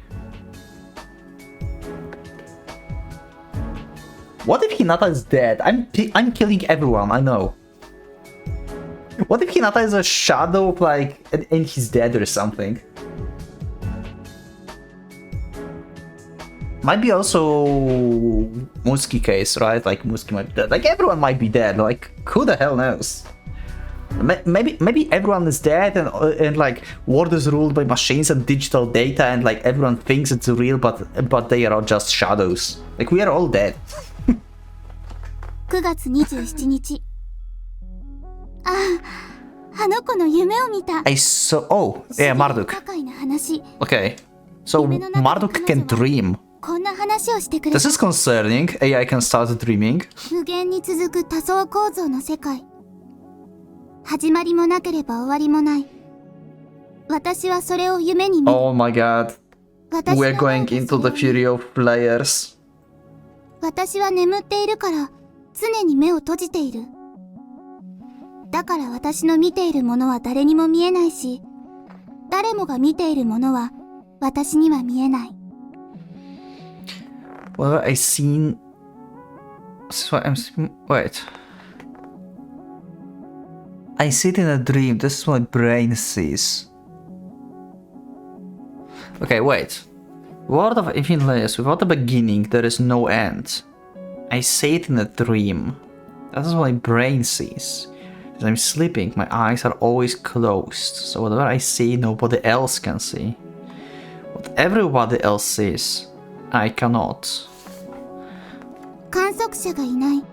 What if Hinata is dead? I'm killing everyone, I know. What if Hinata is a shadow of like and he's dead or something? Might be also Mutsuki case, right? Like Mutsuki might be dead. Like everyone might be dead. Like who the hell knows? Maybe everyone is dead and like world is ruled by machines and digital data and like everyone thinks it's real, but they are all just shadows. Like we are all dead. 9月27日。あの子の夢を見た。I saw. Oh, yeah, Marduk. 不可解な話。 Okay, so Marduk can dream. こんな話をしてくれた。 This is concerning. AI can start dreaming. 無限に続く多層構造の世界。始まりもなければ終わりもない。私はそれを夢に見る。Oh my god. We're going into the fury of layers. 私は眠っているから常に目を閉じている。だから私の見ているものは誰にも見えないし、誰もが見ているものは私には見えない。Well, I seen. So I'm. Wait. I see it in a dream. This is what my brain sees. Okay, wait. World of infinite layers. Without a beginning, there is no end. I see it in a dream. That is what my brain sees. As I'm sleeping, my eyes are always closed. So whatever I see, nobody else can see. What everybody else sees, I cannot. 観測者がいない。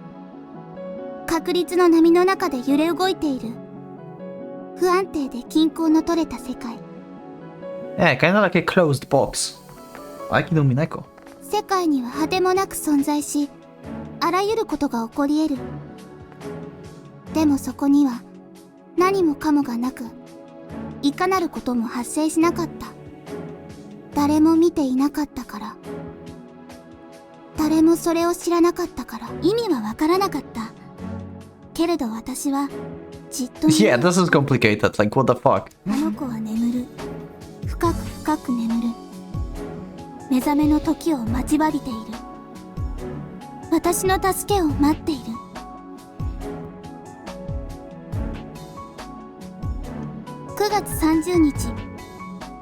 確率の波の中で揺れ動いている。不安定で均衡の取れた世界。 Yeah, kind of like a closed box. Like Mineko. 世界には果てもなく存在し、あらゆることが起こり得る。でもそこには何もかもがなく、いかなることも発生しなかった。誰も見ていなかったから。誰もそれを知らなかったから意味はわからなかった。けれど私はじっと。Yeah, this is complicated. Like, what the fuck? あの子は眠る。深く深く眠る。目覚めの時を待ちわびている。私の助けを待っている。9月30日、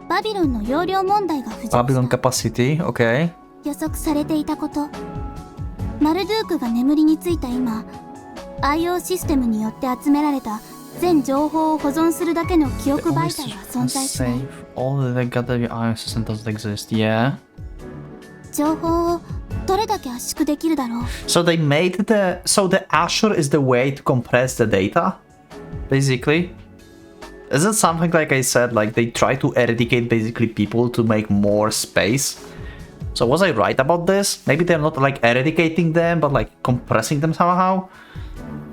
バビロンの容量問題が浮上した。 Babylon capacity, okay. 予測されていたこと。マルドゥークが眠りについた今、IO システムによって集められた全情報を保存するだけの記憶媒体は存在しない。 All the gathered IO system doesn't exist, yeah. 情報をどれだけ圧縮できるだろう。 So they made so the Azure is the way to compress the data, basically. Is it something like I said, like they try to eradicate basically people to make more space? So was I right about this? Maybe they're not like eradicating them, but like compressing them somehow?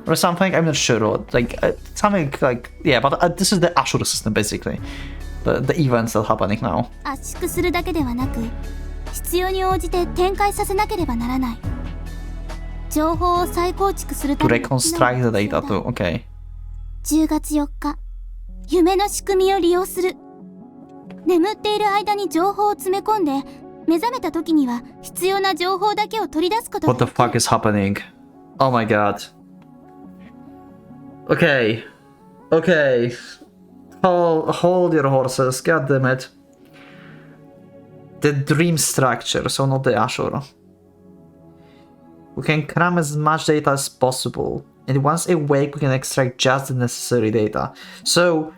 Or something? I'm not sure. Like something like, yeah, but this is the Azure system basically. The events that are happening now. 圧縮するだけではなく、必要に応じて展開させなければならない。情報を再構築するた To めに reconstruct the data too, okay. 10月4日、夢の仕組みを利用する。眠っている間に情報を詰め込んで、目覚めた時には必要な情報だけを取り出すことが What で the きる。 fuck is happening? Oh my god. Okay. Okay. Hold your horses, god damn it. The dream structure, so not the Azure. We can cram as much data as possible, and once awake we can extract just the necessary data. So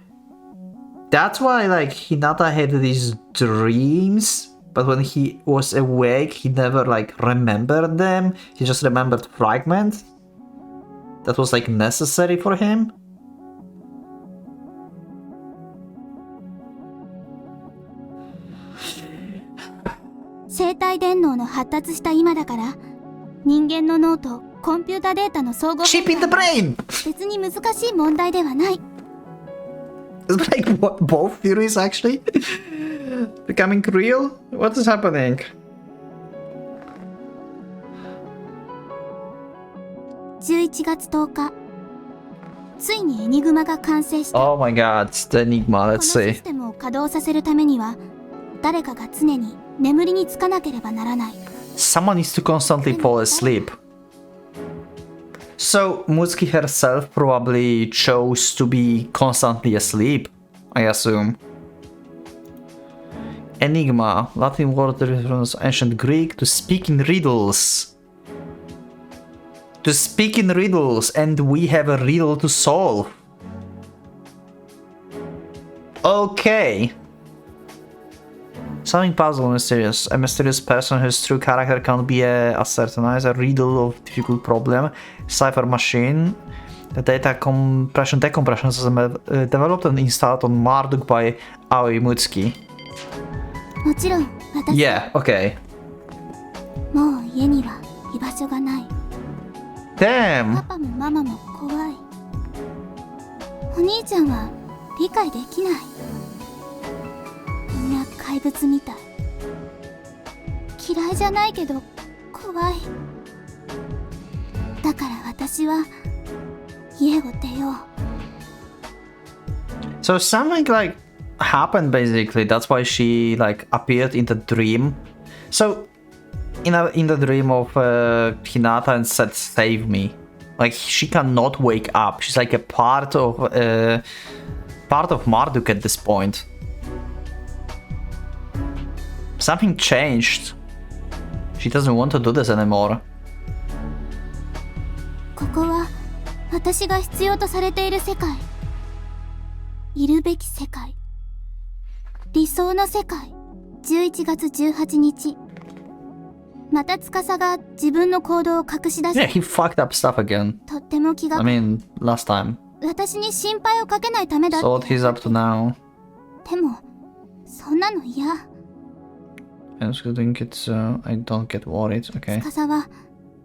that's why like Hinata had these dreams, but when he was awake he never like remembered them, he just remembered fragments that was like necessary for him. 生体電脳の発達した今だから、人間の脳とコンピュータデータの相互 Chip in the brain! 別に難しい問題ではない。 It's like what, both theories actually becoming real? What is happening? 11月10日、ついにエニグマが完成した。 Oh my god, the Enigma, この let's シ see. ステムを稼働させるためには、誰かが常に眠りにつかなければならない。 Someone needs to constantly fall asleep. So Mutsuki herself probably chose to be constantly asleep, I assume. Enigma, Latin word from ancient Greek to speak in riddles. To speak in riddles, and we have a riddle to solve. Okay. Something puzzle mysterious. A mysterious person whose true character can't be ascertained. A riddle of difficult problem. Cipher machine. The data compression decompression system developed and installed on Marduk by Aoi Mutsuki. もちろん、私 Yeah, okay. もう家には居場所がない。パ Damn! パもママも怖い。お兄ちゃんは理解できない。みんな怪物みたい。嫌いじゃないけど怖い。だから私は家を出よう。 So something like happened basically. That's why she like appeared in the dream. So in the dream of Hinata and said, "Save me." Like she cannot wake up. She's like a part of Marduk at this point. Something changed. She doesn't want to do this anymore. ここは私が必要とされている世界。いるべき世界。理想の世界。11月18日。また司が自分の行動を隠し出し Yeah, he fucked up stuff again. とっても気が I mean, last time. 私に心配をかけないためだって。 So what he's up to now? でもそんなの嫌。 I don't get worried. Okay. 司は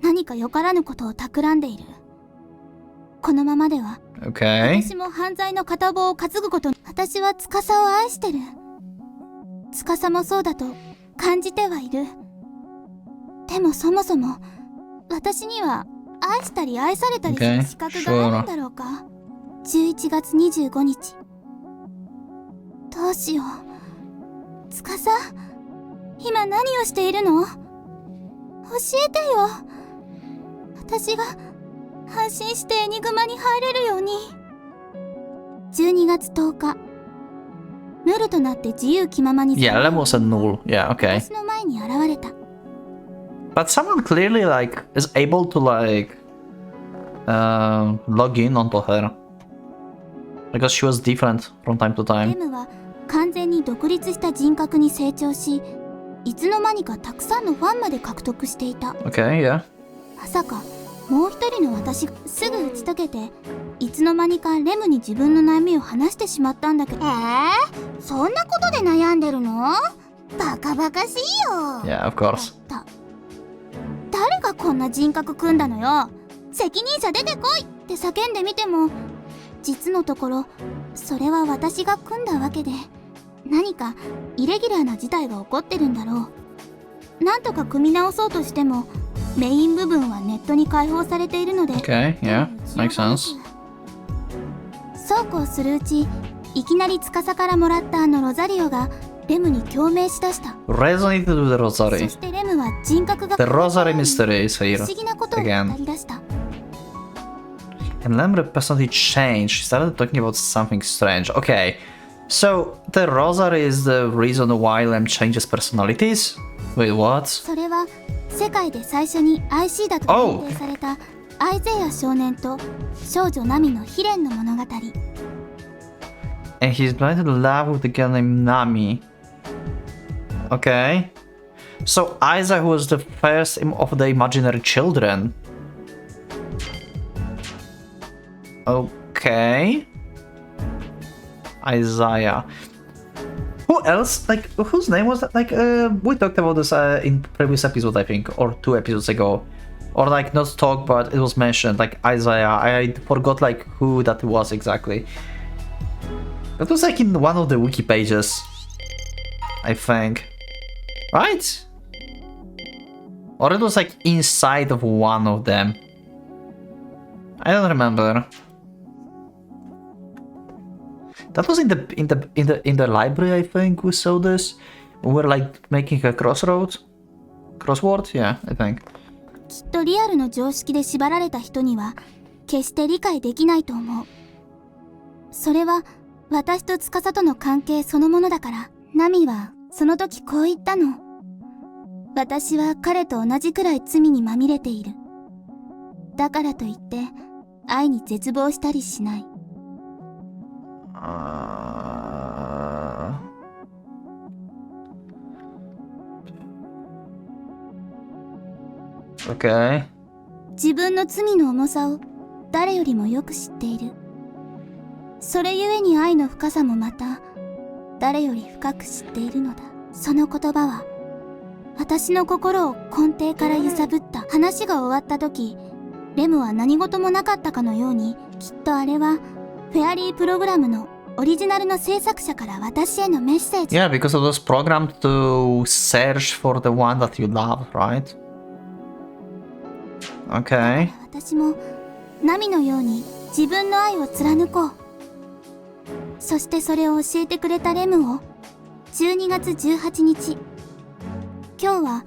何かよからぬことを企んでいる。このままでは Okay. 私も犯罪の片棒を担ぐことに。私は司を愛してる。司もそうだと感じてはいる。でもそもそも私には愛したり愛されたりする資格があるんだろうか。11月25日。どうしよう。司、今何をしているの？教えてよ。私が安心してエニグマに入れるように。12月10日。ヌルとなって自由気ままに Yeah, Lem was a null. Yeah, okay. 私の前に現れた。 But someone clearly like is able to like log in onto her because she was different from time to レ time. ムは完全に独立した人格に成長し、いつの間にかたくさんのファンまで獲得していた。 Okay, yeah. まさかもう一人の私がすぐ打ち解けて、いつの間にかレムに自分の悩みを話してしまったんだけど。そんなことで悩んでるの？バカバカしいよ。 Yeah, of course. 誰がこんな人格組んだのよ。責任者出てこいって叫んでみても、実のところそれは私が組んだわけで、何かイレギュラーな事態が起こってるんだろう。なんとか組み直そうとしてもメイン部分はネットに開放されているので。 Okay, yeah, makes sense. そうこうするうち、いきなり司からもらったあのロザリオがレムに共鳴しだした。 Resonated with the そ Rosary. してレムは人格が The Rosary mystery is 不 here 思議なことを語 again. り出した。 And Lem's personality changed. She started talking about something strange. Okay, so the Rosary is the reason why Lem changes personalities? Wait, what? それは世界で最初に IC だと認定されたアイゼア少年と少女ナミの悲恋の物語。 And he's blind in love with a girl named Nami. Okay. So Isaac was the first of the imaginary children. Okay. Isaiah. Who else? Like, whose name was that? Like, we talked about this in previous episode, I think, or 2 episodes ago. Or like, not talk, but it was mentioned, like Isaiah. I forgot like who that was exactly. That was like in one of the wiki pages, I think. Right? Or it was like inside of one of them. I don't remember. That was in the library, I think we saw this. We were like making a crossword, yeah, I think. きっとリアルの常識で縛られた人には決して理解できないと思う。それは私と司との関係そのものだから。ナミはその時こう言ったの。私は彼と同じくらい罪にまみれている。だからといって愛に絶望したりしない。Okay. 自分の罪の重さを誰よりもよく知っている。それゆえに愛の深さもまた誰より深く知っているのだ。その言葉は私の心を根底から揺さぶった。話が終わった時、レムは何事もなかったかのように、きっとあれはフェアリープログラムのオリジナルの制作者から私へのメッセージ。 Yeah, because it was programmed to search for the one that you love, right? Okay. 私もナミのように自分の愛を貫こう。そしてそれを教えてくれたレムを12月18日。今日は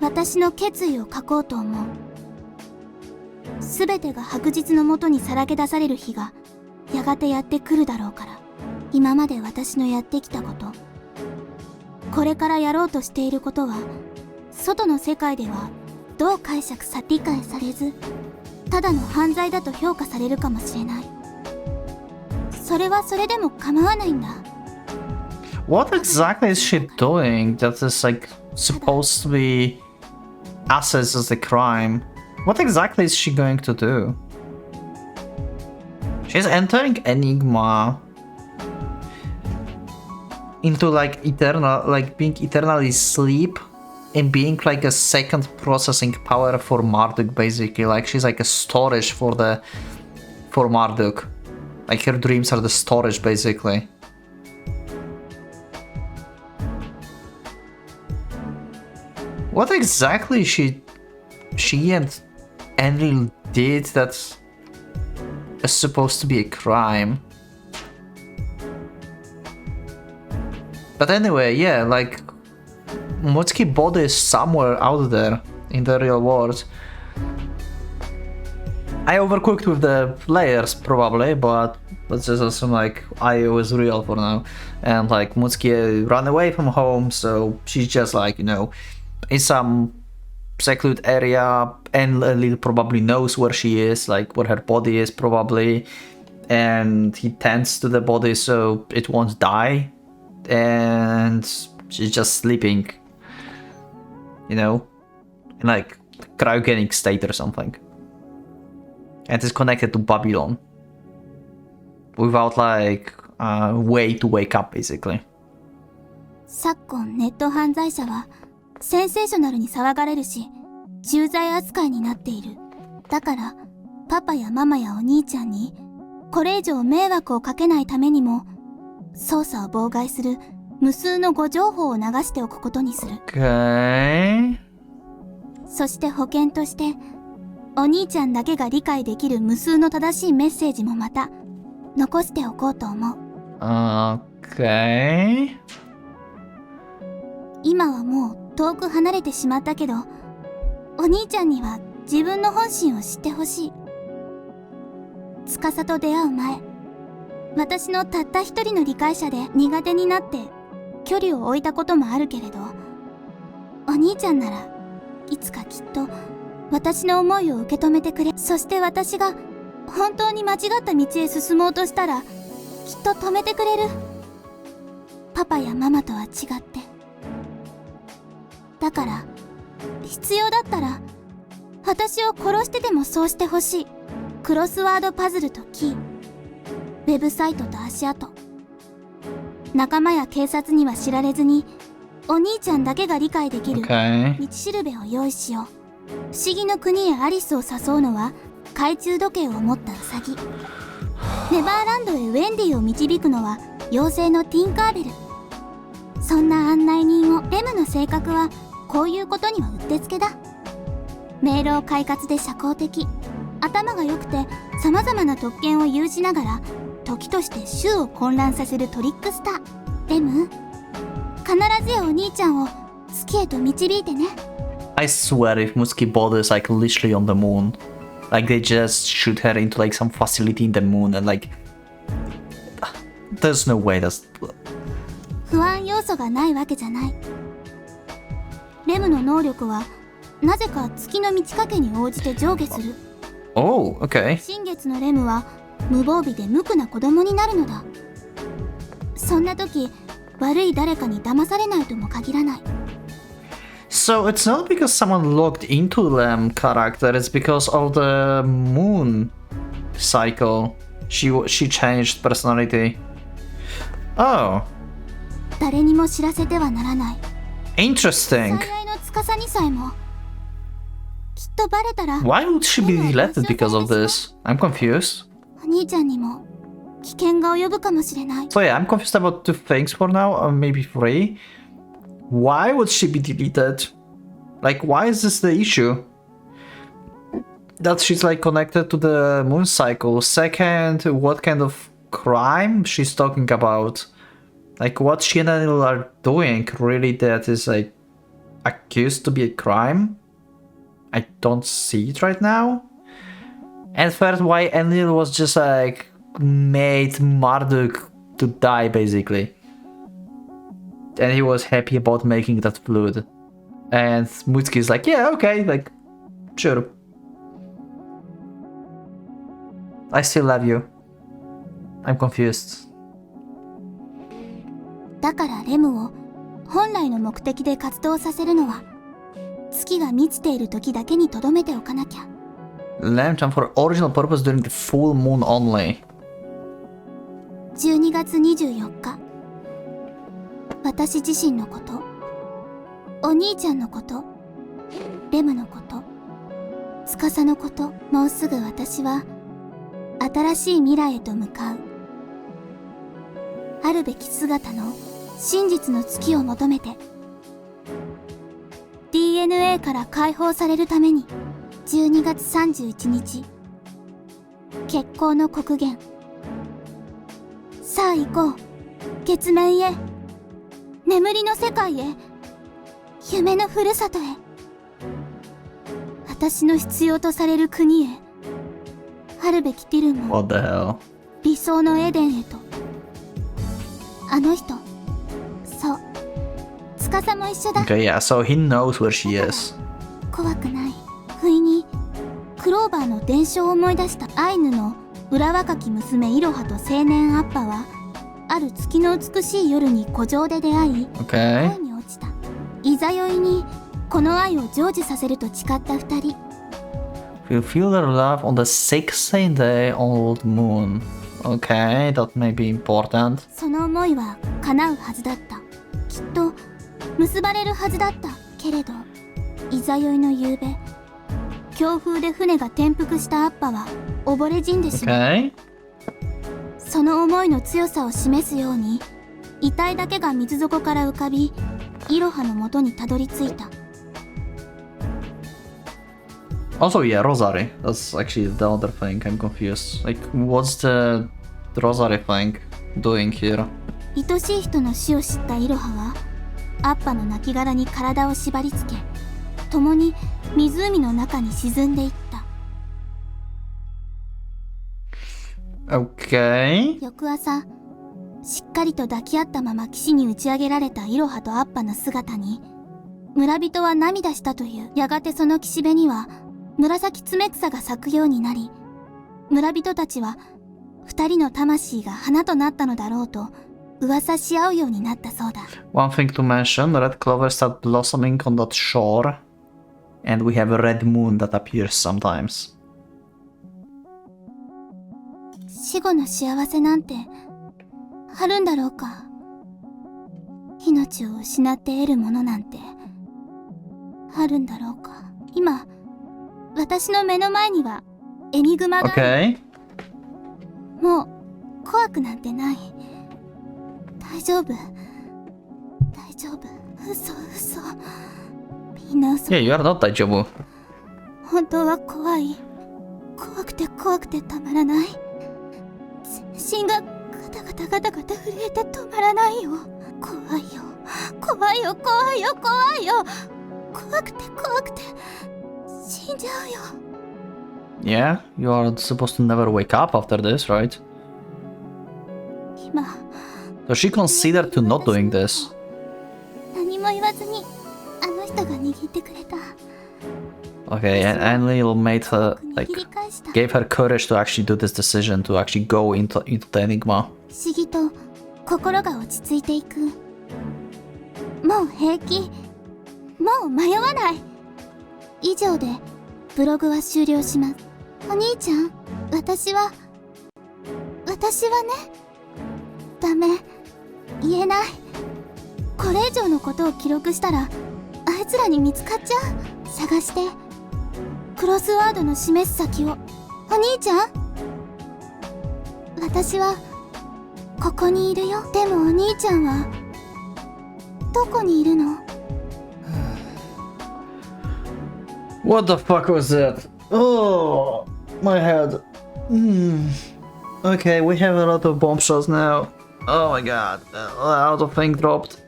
私の決意を書こうと思う。すべてが白日のもとにさらけ出される日がやがてやってくるだろうから。今まで私のやってきたこと、これからやろうとしていることは、外の世界ではどう解釈さ理解されず、ただの犯罪だと評価されるかもしれない。それはそれでも構わないんだ。 What exactly is she doing that is like supposed to be assessed as a crime? What exactly is she going to do? She's entering Enigma into like eternal, like being eternally asleep and being like a second processing power for Marduk, basically. Like she's like a storage for Marduk. Like her dreams are the storage, basically. What exactly she and Enlil did that is supposed to be a crime? But anyway, yeah, like Mutsuki's body is somewhere out there in the real world. I overcooked with the layers probably, but let's just assume like I was real for now. And like Mutsuki ran away from home, so she's just like, you know, in some secluded area, and Lil probably knows where she is, like where her body is probably, and he tends to the body so it won't die, and she's just sleeping, you know, in like cryogenic state or something, and is connected to Babylon without like a way to wake up, basically. 昨今ネット犯罪者はセンセーショナルに騒がれるし、重罪扱いになっている。だからパパやママやお兄ちゃんにこれ以上迷惑をかけないためにも、捜査を妨害する無数の誤情報を流しておくことにする。Okay. そして保険として、お兄ちゃんだけが理解できる無数の正しいメッセージもまた残しておこうと思う。Okay. 今はもう遠く離れてしまったけど、お兄ちゃんには自分の本心を知ってほしい。司と出会う前、私のたった一人の理解者で苦手になって距離を置いたこともあるけれど、お兄ちゃんならいつかきっと私の思いを受け止めてくれ。そして私が本当に間違った道へ進もうとしたらきっと止めてくれる。パパやママとは違って。だから必要だったら私を殺してでもそうしてほしい。クロスワードパズルとキー、ウェブサイトと足跡、仲間や警察には知られずにお兄ちゃんだけが理解できる道しるべを用意しよう。不思議の国へアリスを誘うのは懐中時計を持ったウサギ。ネバーランドへウェンディを導くのは妖精のティンカーベル。そんな案内人を。レムの性格はこういうことにはうってつけだ。明朗快活で社交的、頭が良くて様々な特権を有しながら時として衆を混乱させるトリックスター。レム、必ずやお兄ちゃんを月へと導いてね。I swear if Mutsuki body is like literally on the moon, like they just shoot her into like some facility in the moon and like there's no way that's 不安要素がないわけじゃない。レムの能力はなぜか月の満ち欠けに応じて上下する。Oh, okay. 新月のレムは無防備で無垢な子供になるのだ。そんな時、悪い誰かに騙されないとも限らない。So it's not because someone logged into them character, it's because of the moon cycle. She changed personality. Oh. 誰にも知らせてはならない。Interesting. 最愛の司にさえもきっとバレたら。 Why would she be deleted because of this? I'm confused. お兄ちゃんにも危険が及ぶかもしれない。 So yeah, I'm confused about two things for now, or maybe three. Why would she be deleted? Like, why is this the issue? That she's like connected to the moon cycle. Second, what kind of crime she's talking about? Like, what she and Anil are doing really that is like accused to be a crime? I don't see it right now. And third, why Anil was just like made Marduk to die basically. And he was happy about making that fluid. And Mutsuki is like, yeah, okay, like, sure. I still love you. I'm confused. だからレムを本来の目的で活動させるのは月が満ちている時だけに留めておかなきゃ。 Lantern for original purpose during the full moon only. 月24日、私自身のこと、お兄ちゃんのこと、レムのこと、司のこと、もうすぐ私は新しい未来へと向かう。あるべき姿の真実の月を求めて、DNA から解放されるために、12月31日、決行の刻限。さあ行こう、月面へ、眠りの世界へ、夢のふるさとへ、私の必要とされる国へ、あるべきティルも What the hell? 理想のエデンへと。あの人、そう、司も一緒だ。 Okay, yeah, so he knows where she is. 怖くない。不意にクローバーの伝承を思い出した。アイヌの裏若き娘イロハと青年アッパは、ある月の美しい夜に湖上で出会い、 Okay. 恋に落ちた。いざ酔いにこの愛を成就させると誓った二人。 We'll feel their love on the 16th day on the moon. Okay, that may be important. その思いは叶うはずだった。きっと結ばれるはずだった。けれどいざ酔いの夕べ、強風で船が転覆したアッパは溺れ死んでしまう。 Okay. その思いの強さを示すように、遺体だけが水底から浮かび、イロハの元にたどり着いた。 Also, yeah, Rosary. That's actually the other thing. I'm confused. Like, what's the Rosary thing doing here? 愛しい人の死を知ったイロハは、アッパの亡骸に体を縛り付け、共に湖の中に沈んでいった。 Okay. 翌朝、しっかりと抱き合ったまま岸に打ち上げられたイロハとアッパの姿に、村人は涙したという。やがてその岸辺には紫爪草が咲くようになり、村人たちは二人の魂が花となったのだろうと噂し合うようになったそうだ。 One thing to mention, red clover start blossoming on that shore. And we have a red moon that appears sometimes. 死後の幸せなんてあるんだろうか。命を失って得るものなんてあるんだろうか。今私の目の前にはエニグマが、Okay. もう怖くなんてない。大丈夫、大丈夫。嘘。みんな嘘。 Yeah, you are not Daijobu. 本当は怖い。怖くてたまらない。全身がガタガタ震えて止まらないよ。怖いよ。怖くて死んじゃうよ。 Yeah, you are supposed to never wake up after this, right? 今 So she considered to not doing this. 何も言わずにあの人が握ってくれた。 Okay, and Enlil made her, 握 like, り返した。 gave her courage to actually do this decision, to actually go into the Enigma. 不思議と心が落ち着いていく。もう平気。もう迷わない。以上でブログは終了します。お兄ちゃん、私はね、ダメ、言えない。これ以上のことを記録したらあいつらに見つかっちゃう。探してクロスワードの示す先を。お兄ちゃん、私はここにいるよ。でもお兄ちゃんはどこにいるの？ What the fuck was that? Oh, my head. Okay, we have a lot of bomb shots now. Oh my god, a lot of things dropped.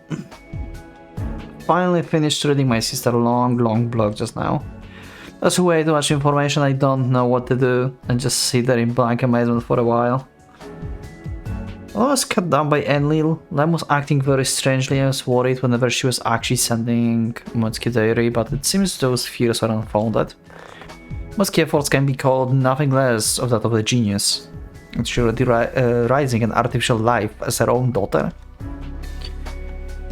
Finally finished reading my sister's long blog just now. That's way too much information, I don't know what to do, and just sit there in blank amazement for a while. I was cut down by Enlil. Lem was acting very strangely. I was worried whenever she was actually sending Mutsuki diary, but it seems those fears are unfounded. Mutsuki efforts can be called nothing less of that of a genius. And she already rising an artificial life as her own daughter.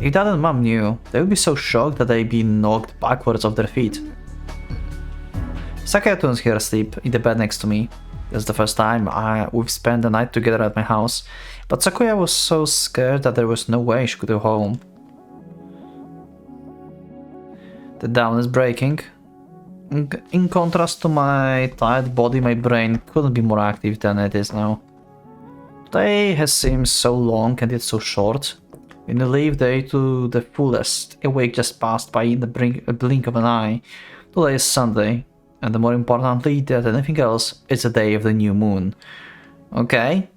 If Dad and Mom knew, they would be so shocked that they'd be knocked backwards off their feet. Sakaya tunes her asleep in the bed next to me. It's the first time we've spent the night together at my house, but But Sakuya was so scared that there was no way she could go home. The dawn is breaking. In contrast to my tired body, my brain couldn't be more active than it is now. Day has seemed so long and yet so short. In the live day to the fullest, a week just passed by in the blink of an eye. Today is Sunday, and more importantly than anything else, it's the day of the new moon. Okay?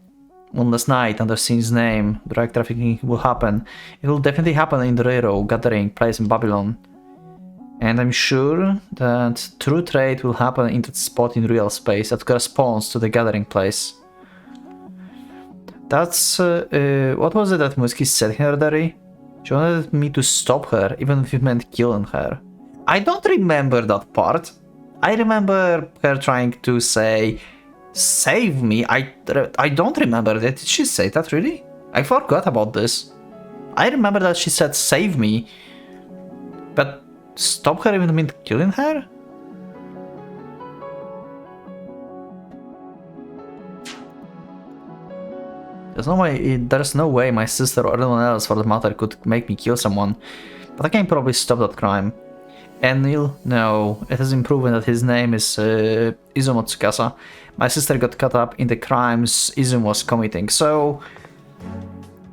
Moonless night under Sin's name, drug trafficking will happen. It will definitely happen in the railroad gathering place in Babylon. And I'm sure that true trade will happen in that spot in real space that corresponds to the gathering place. That's what was it that Musky said in her diary? She wanted me to stop her, even if it meant killing her. I don't remember that part. I remember her trying to say, save me. I don't remember that. Did she say that really? I forgot about this. I remember that she said save me, but stop her even meant killing her? There's no way my sister or anyone else for that matter could make me kill someone, but I can probably stop that crime. And no, it has been proven that his name is Izumo Tsukasa. My sister got caught up in the crimes Izumo was committing, so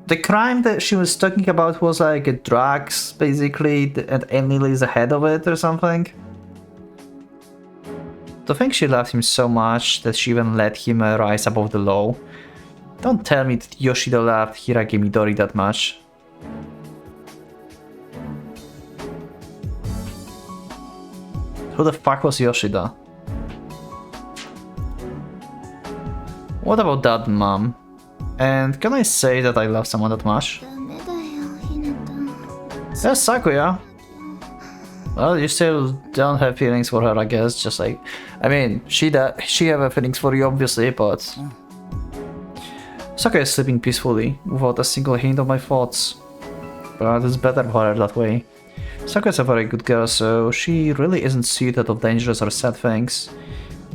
the crime that she was talking about was like drugs, basically, and Emily is ahead of it or something. To think she loved him so much that she even let him rise above the law. Don't tell me that Yoshido loved Hirage Midori that much. Who the fuck was Yoshida? What about that, mom? And can I say that I love someone that much? Yes, Sakuya. Well, you still don't have feelings for her, I guess. Just like, I mean, she have feelings for you, obviously, but Sakuya is sleeping peacefully, without a single hint of my thoughts. But it's better for her that way. Sakuya is a very good girl, so she really isn't suited of dangerous or sad things.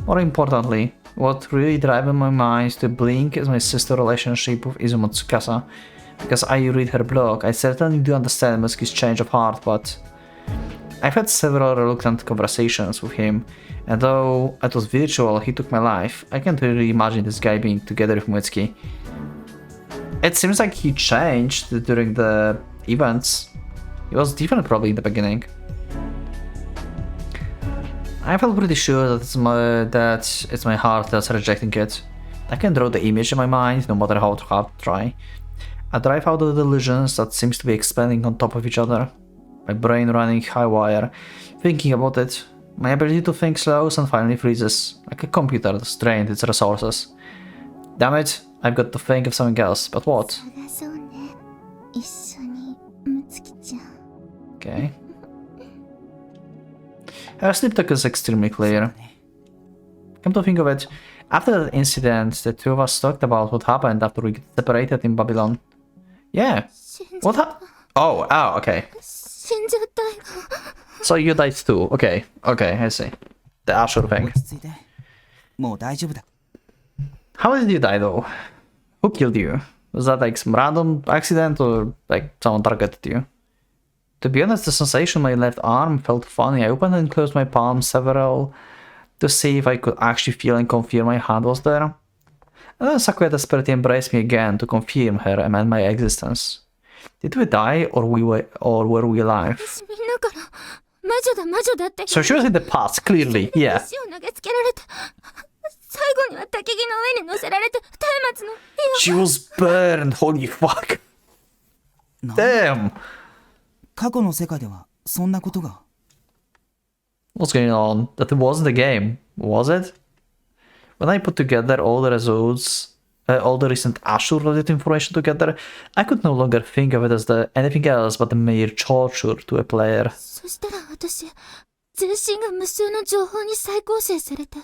More importantly, what really drives my mind to blink is my sister's relationship with Izumo Tsukasa. Because I read her blog, I certainly do understand Musky's change of heart, but I've had several reluctant conversations with him, and though it was virtual, he took my life. I can't really imagine this guy being together with Mitsuki. It seems like he changed during the events. He was different probably in the beginning. I felt pretty sure that it's my heart that's rejecting it. I can draw the image in my mind no matter how hard I try. I drive out the delusions that seems to be expanding on top of each other. My brain running high wire, thinking about it. My ability to think slows and finally freezes, like a computer that's drained its resources. Damn it, I've got to think of something else, but what? Okay. Her sleep talk is extremely clear. Come to think of it, after that incident, the two of us talked about what happened after we got separated in Babylon. Yeah. What happened? Oh, okay. So you died too. Okay, I see. The Ashur thing. How did you die though? Who killed you? Was that like some random accident or like someone targeted you? To be honest, the sensation on my left arm felt funny. I opened and closed my palm several to see if I could actually feel and confirm my hand was there. And then Sakuya desperately embraced me again to confirm her and my existence. Did we die or were we alive? So she was in the past, clearly, yeah. She was burned, holy fuck. Damn. What's going on? That wasn't a game, was it? When I put together all the results, all the recent Ashur-related information together, I could no longer think of it as anything else but a mere torture to a player.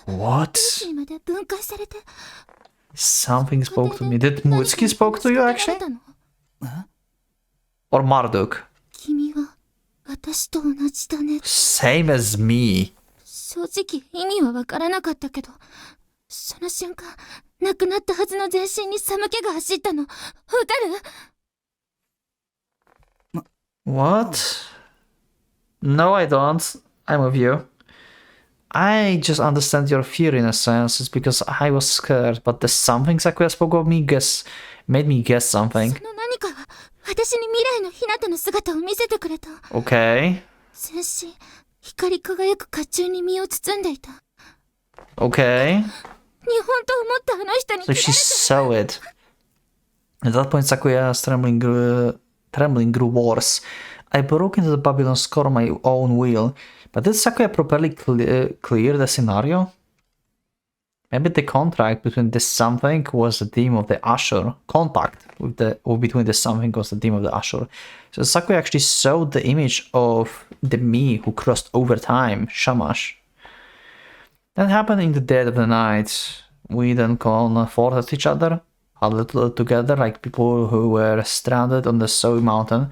What? Something spoke to me. Did Mutsuki spoke to you actually? Or Marduk? Same as me. 亡くなったはずの全身に寒気が走ったの。わかる？ What? No, I don't. I'm with you. I just understand your fear in a sense. It's because I was scared, but the something Sakuya spoke of me made me guess something. その何かが私に未来のひなたの姿を見せてくれた。 Okay. 全身光り輝く甲冑に身を包んでいた。 Okay. 日本と思ったあの人に So she saw it. At that point, Sakuya's trembling grew worse. I broke into the Babylon score on my own will. But did Sakuya properly clear the scenario? Maybe the contract between this something was the theme of the Ashur. Contact between the something was the theme of the Ashur. So Sakuya actually saw the image of the me who crossed over time, Shamash. That happened in the dead of the night. We then comforted at each other, huddled together like people who were stranded on the snowy mountain,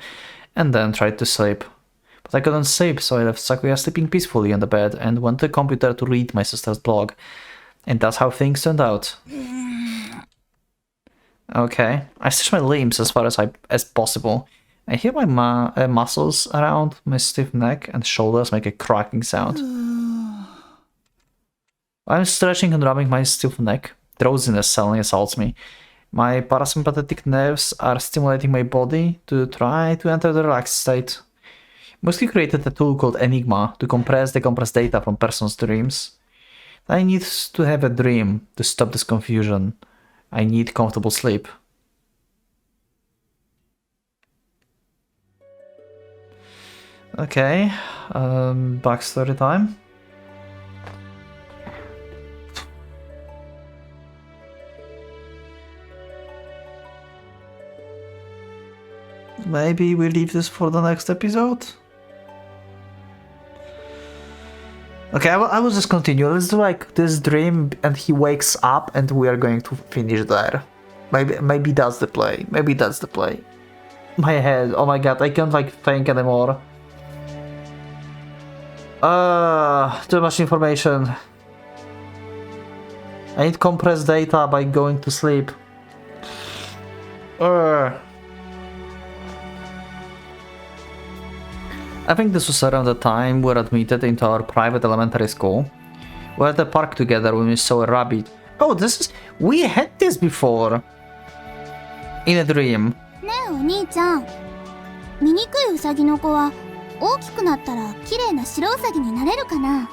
and then tried to sleep. But I couldn't sleep, so I left Sakuya sleeping peacefully on the bed and went to the computer to read my sister's blog. And that's how things turned out. Okay, I stretch my limbs as far as possible. I hear my muscles around my stiff neck and shoulders make a cracking sound. I'm stretching and rubbing my stiff neck. Drowsiness suddenly assaults me. My parasympathetic nerves are stimulating my body to try to enter the relaxed state. Musky created a tool called Enigma to compress the compressed data from person's dreams. I need to have a dream to stop this confusion. I need comfortable sleep. Okay, backstory time. Maybe we leave this for the next episode? Okay, I will just continue. Let's do like this dream and he wakes up and we are going to finish there. Maybe that's the play. Maybe that's the play. My head, oh my god, I can't like think anymore. Too much information. I need compressed data by going to sleep. I think this was around the time we were admitted into our private elementary school. We were at the park together when we saw a rabbit. Oh, we had this before. In a dream. ねえお兄ちゃん、醜いウサギの子は大きくなったら綺麗な白ウサギになれるかな？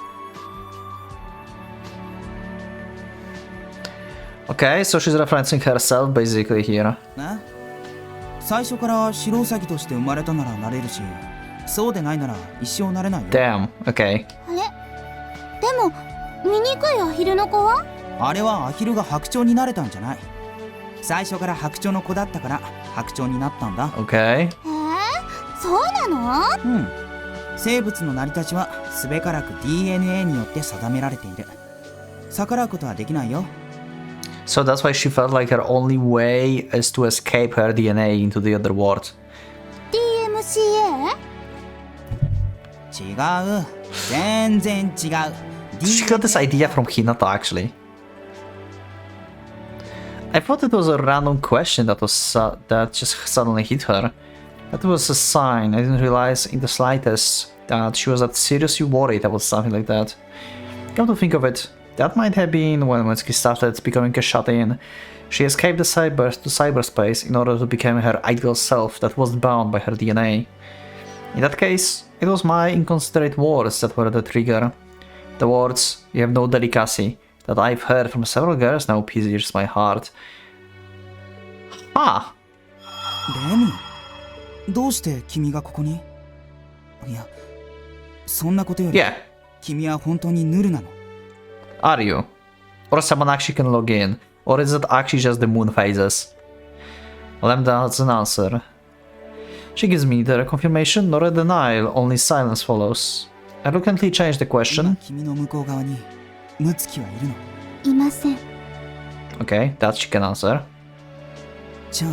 Okay, so she's referencing herself basically here. 最初から白ウサギとして生まれたならなれるし、そうでないなら一生なれないよ。Damn, okay. あれ？でも醜いアヒルの子は？あれはアヒルが白鳥になれたんじゃない。最初から白鳥の子だったから白鳥になったんだ。Okay. そうなの？うん。生物の成り立ちはすべからく DNA によって定められている。逆らうことはできないよ。So that's why she felt like her only way is to escape her DNA into the other world. DMCA？ 違う。全然違う。She got this idea from Hinata actually. I thought it was a random question that just suddenly hit her. That was a sign. I didn't realize in the slightest that she was that seriously worried about something like that. Come to think of it, that might have been when Mitsuki started becoming a shut-in. She escaped the cyberspace in order to become her ideal self that wasn't bound by her DNA. In that case, it was my inconsiderate words that were the trigger. The words, "You have no delicacy," that I've heard from several girls now pierces my heart. Ah! レミ、どうして君がここに？いや、そんなことより、Yeah. 君は本当にヌルなの？ Are you? Or someone actually can log in? Or is it actually just the moon phases? Lambda has an answer. She gives me neither a confirmation nor a denial, only silence follows. I reluctantly change the question. 君の向こう側にムツキはいるの？いません。 Okay, that she can answer. じゃあ、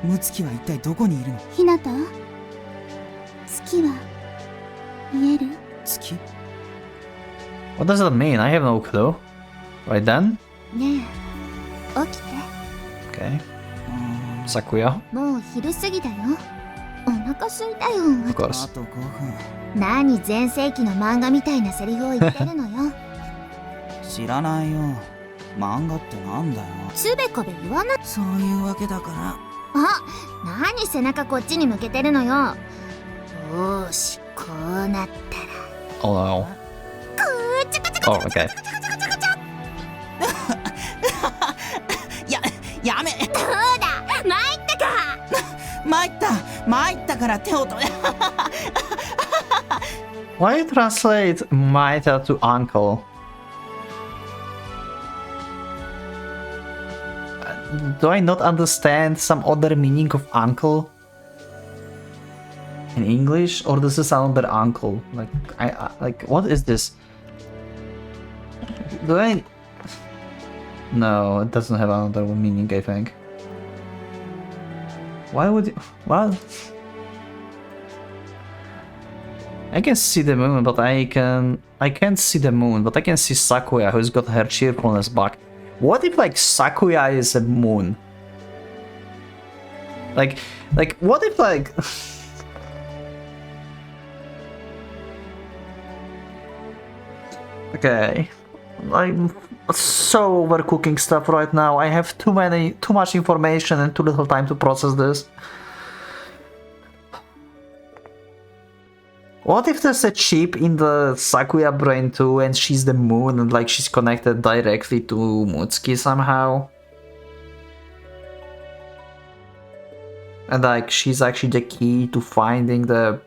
ムツキは一体どこにいるの？ひなた？月は見える？月？ What does that mean? I have no clue. Right then? ね Okay. Sakuya. もう昼過ぎだよ。お腹すいたよ。 Of course. あと5分。何全盛期の漫画みたいなセリフを言ってるのよ。知らないよ。漫画ってなんだよ。つべこべ言わない。そういうわけだから。あ、何背中こっちに向けてるのよ。よーし、こうなったら。 Oh no. ちょこちょこ Oh, okay. やめ。そうだ、参ったか。参ったから手を止め。 Why you translate Maita to uncle? Do I not understand some other meaning of uncle in English, or does it sound better uncle? Like I like what is this? Do I? No, it doesn't have another meaning. I think. Why would you? Well, I can see the moon, but I can't see the moon, but I can see Sakuya, who's got her cheerfulness back. What if like Sakuya is a moon? Like what if like okay, I'm so overcooking stuff right now. I have too much information and too little time to process this. What if there's a chip in the Sakuya brain too, and she's the moon, and like she's connected directly to Mutsuki somehow? And like she's actually the key to finding the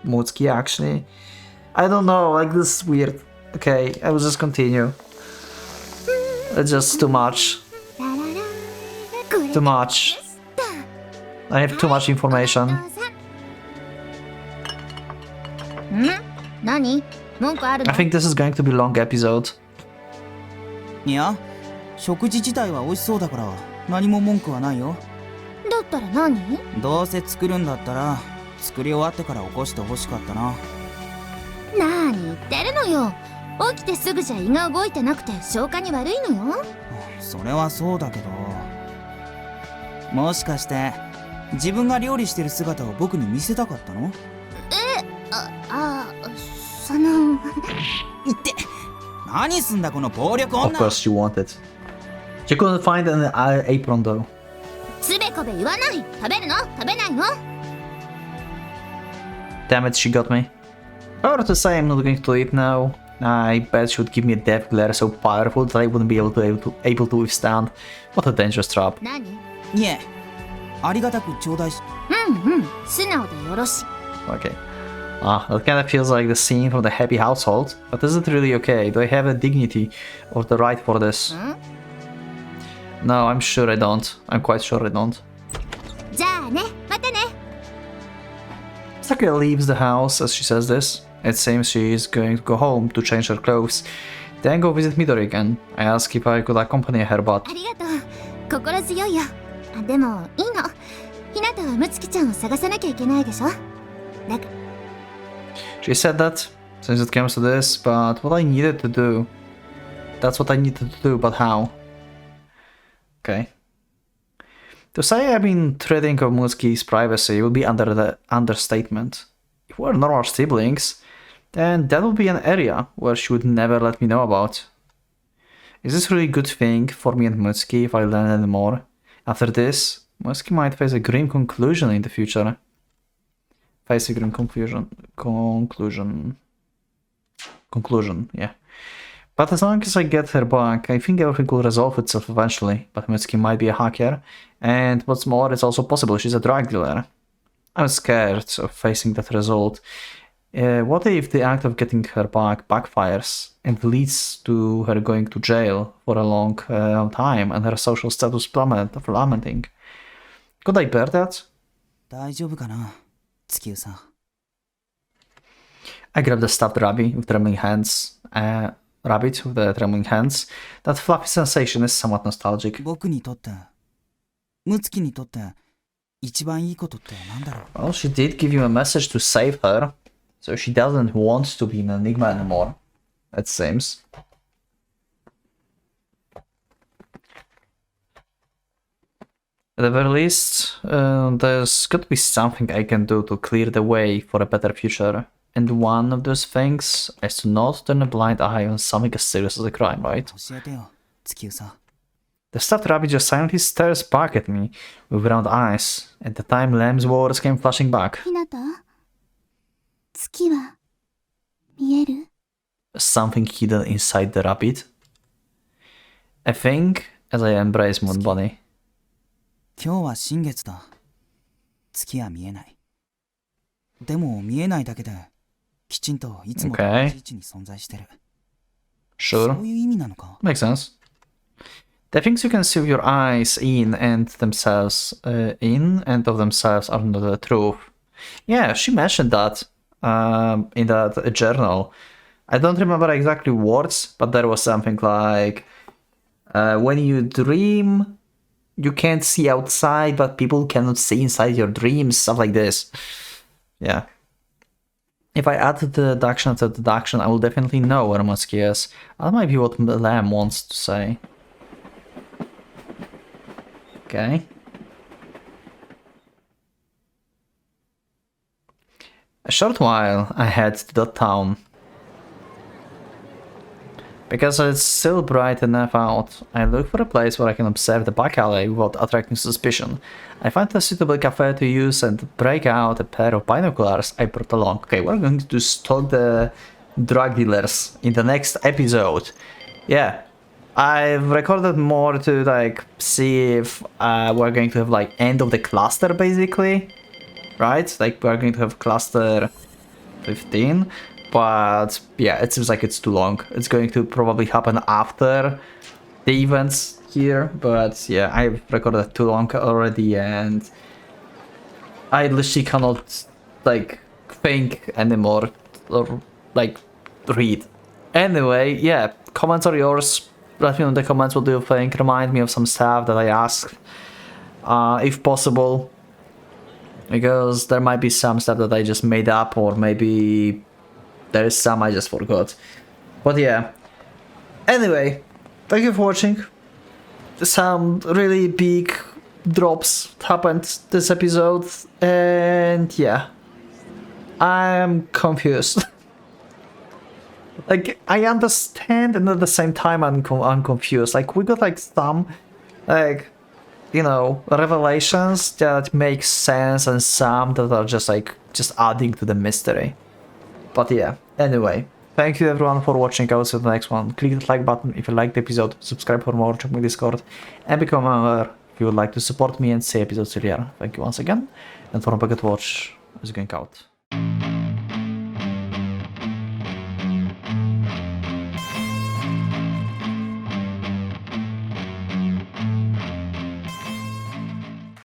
Mutsuki actually? I don't know, like this is weird. Okay, I will just continue. It's just too much. Too much. I have too much information. 何？文句あるの？ I think this is going to be a long episode. いや、食事自体は美味しそうだから何も文句はないよ。だったら何？どうせ作るんだったら作り終わってから起こしてほしかったな。何言ってるのよ。起きてすぐじゃ胃が動いてなくて消化に悪いのよ。それはそうだけど、もしかして自分が料理してる姿を僕に見せたかったの？その。言って、何すんだこの暴力 Of 女。 course she wanted. She couldn't find an apron though. つべこべ言わない。食べるの？食べないの？ Damn it, she got me. However, to say I'm not going to eat now, I bet she would give me a death glare so powerful that I wouldn't be able to withstand. What a dangerous trap. 何？いえ、ありがたく頂戴し。素直でよろしい。 Okay. That kind of feels like the scene from the Happy Household, but is it really okay? Do I have a dignity or the right for this? No, I'm sure I don't. I'm quite sure I don't. じゃあね、またね。 Sakuya leaves the house as she says this. It seems she is going to go home to change her clothes, then go visit Midori again. I ask if I could accompany her, but ありがとう。心強いよ。でもいいの。ひなたはむつきちゃんを探さなきゃいけないでしょ。だから。 she said that since it comes to this, but what I needed to do. That's what I needed to do, but how? Okay. To say I've been treading on Mutsuki's privacy would be under the understatement. If we're normal siblings, then that would be an area where she would never let me know about. Is this really a good thing for me and Mutsuki if I learn any more? After this, Mutsuki might face a grim conclusion in the future. Face a grim conclusion, yeah. But as long as I get her back, I think everything will resolve itself eventually. But Mutsuki might be a hacker, and what's more, it's also possible she's a drug dealer. I'm scared of facing that result. What if the act of getting her back backfires and leads to her going to jail for a long time and her social status plummeting? Could I bear that? 大丈夫かな、月うさん。I grab the stuffed rabbit with trembling hands. That fluffy sensation is somewhat nostalgic. 僕にとって、ムツキにとって一番いいことってなんだろう。 Well, she did give you a message to save her, so she doesn't want to be an enigma anymore, it seems. At the very least, there's got to be something I can do to clear the way for a better future. And one of those things is to not turn a blind eye on something as serious as a crime, right? 教えてよ、月うさ。 The stuffed rabbit just silently stares back at me with round eyes. At the time, Lamb's words came flashing back. ひなた、月は見える？ Something hidden inside the rabbit. I think as I embrace Moon Bunny. 今日は新月だ。月は見えない。でも見えないだけで、きちんといつもと同じ位置に存在してる。Sure. そういう意味なのか？ Makes sense. The things you can see with your eyes in and themselves and of themselves are not the truth. Yeah, she mentioned that in that journal. I don't remember exactly words, but there was something like when you dream, you can't see outside, but people cannot see inside your dreams, stuff like this. Yeah. If I add the deduction to the deduction, I will definitely know where Musky is. That might be what Lamb wants to say. Okay. A short while I head to that town. Because it's still bright enough out, I look for a place where I can observe the back alley without attracting suspicion. I find a suitable cafe to use and break out a pair of binoculars I brought along. Okay, we're going to stalk the drug dealers in the next episode. Yeah, I've recorded more to like see if we're going to have like end of the cluster basically, right? Like we're going to have cluster 15. But yeah, it seems like it's too long. It's going to probably happen after the events here. But yeah, I've recorded too long already and I literally cannot like think anymore or like read. Anyway, yeah, comments are yours. Let me know in the comments what do you think. Remind me of some stuff that I asked, if possible. Because there might be some stuff that I just made up, or maybe there is some I just forgot. But yeah. Anyway, thank you for watching. Some really big drops happened this episode. And yeah. I'm confused. Like, I understand and at the same time I'm confused. Like, we got like some, like, you know, revelations that make sense and some that are just like, just adding to the mystery. But yeah, anyway, thank you everyone for watching. I will see you in the next one. Click the like button if you liked the episode, subscribe for more, check my Discord, and become a member if you would like to support me and see episodes earlier. Thank you once again, and for PocketWatch is going out.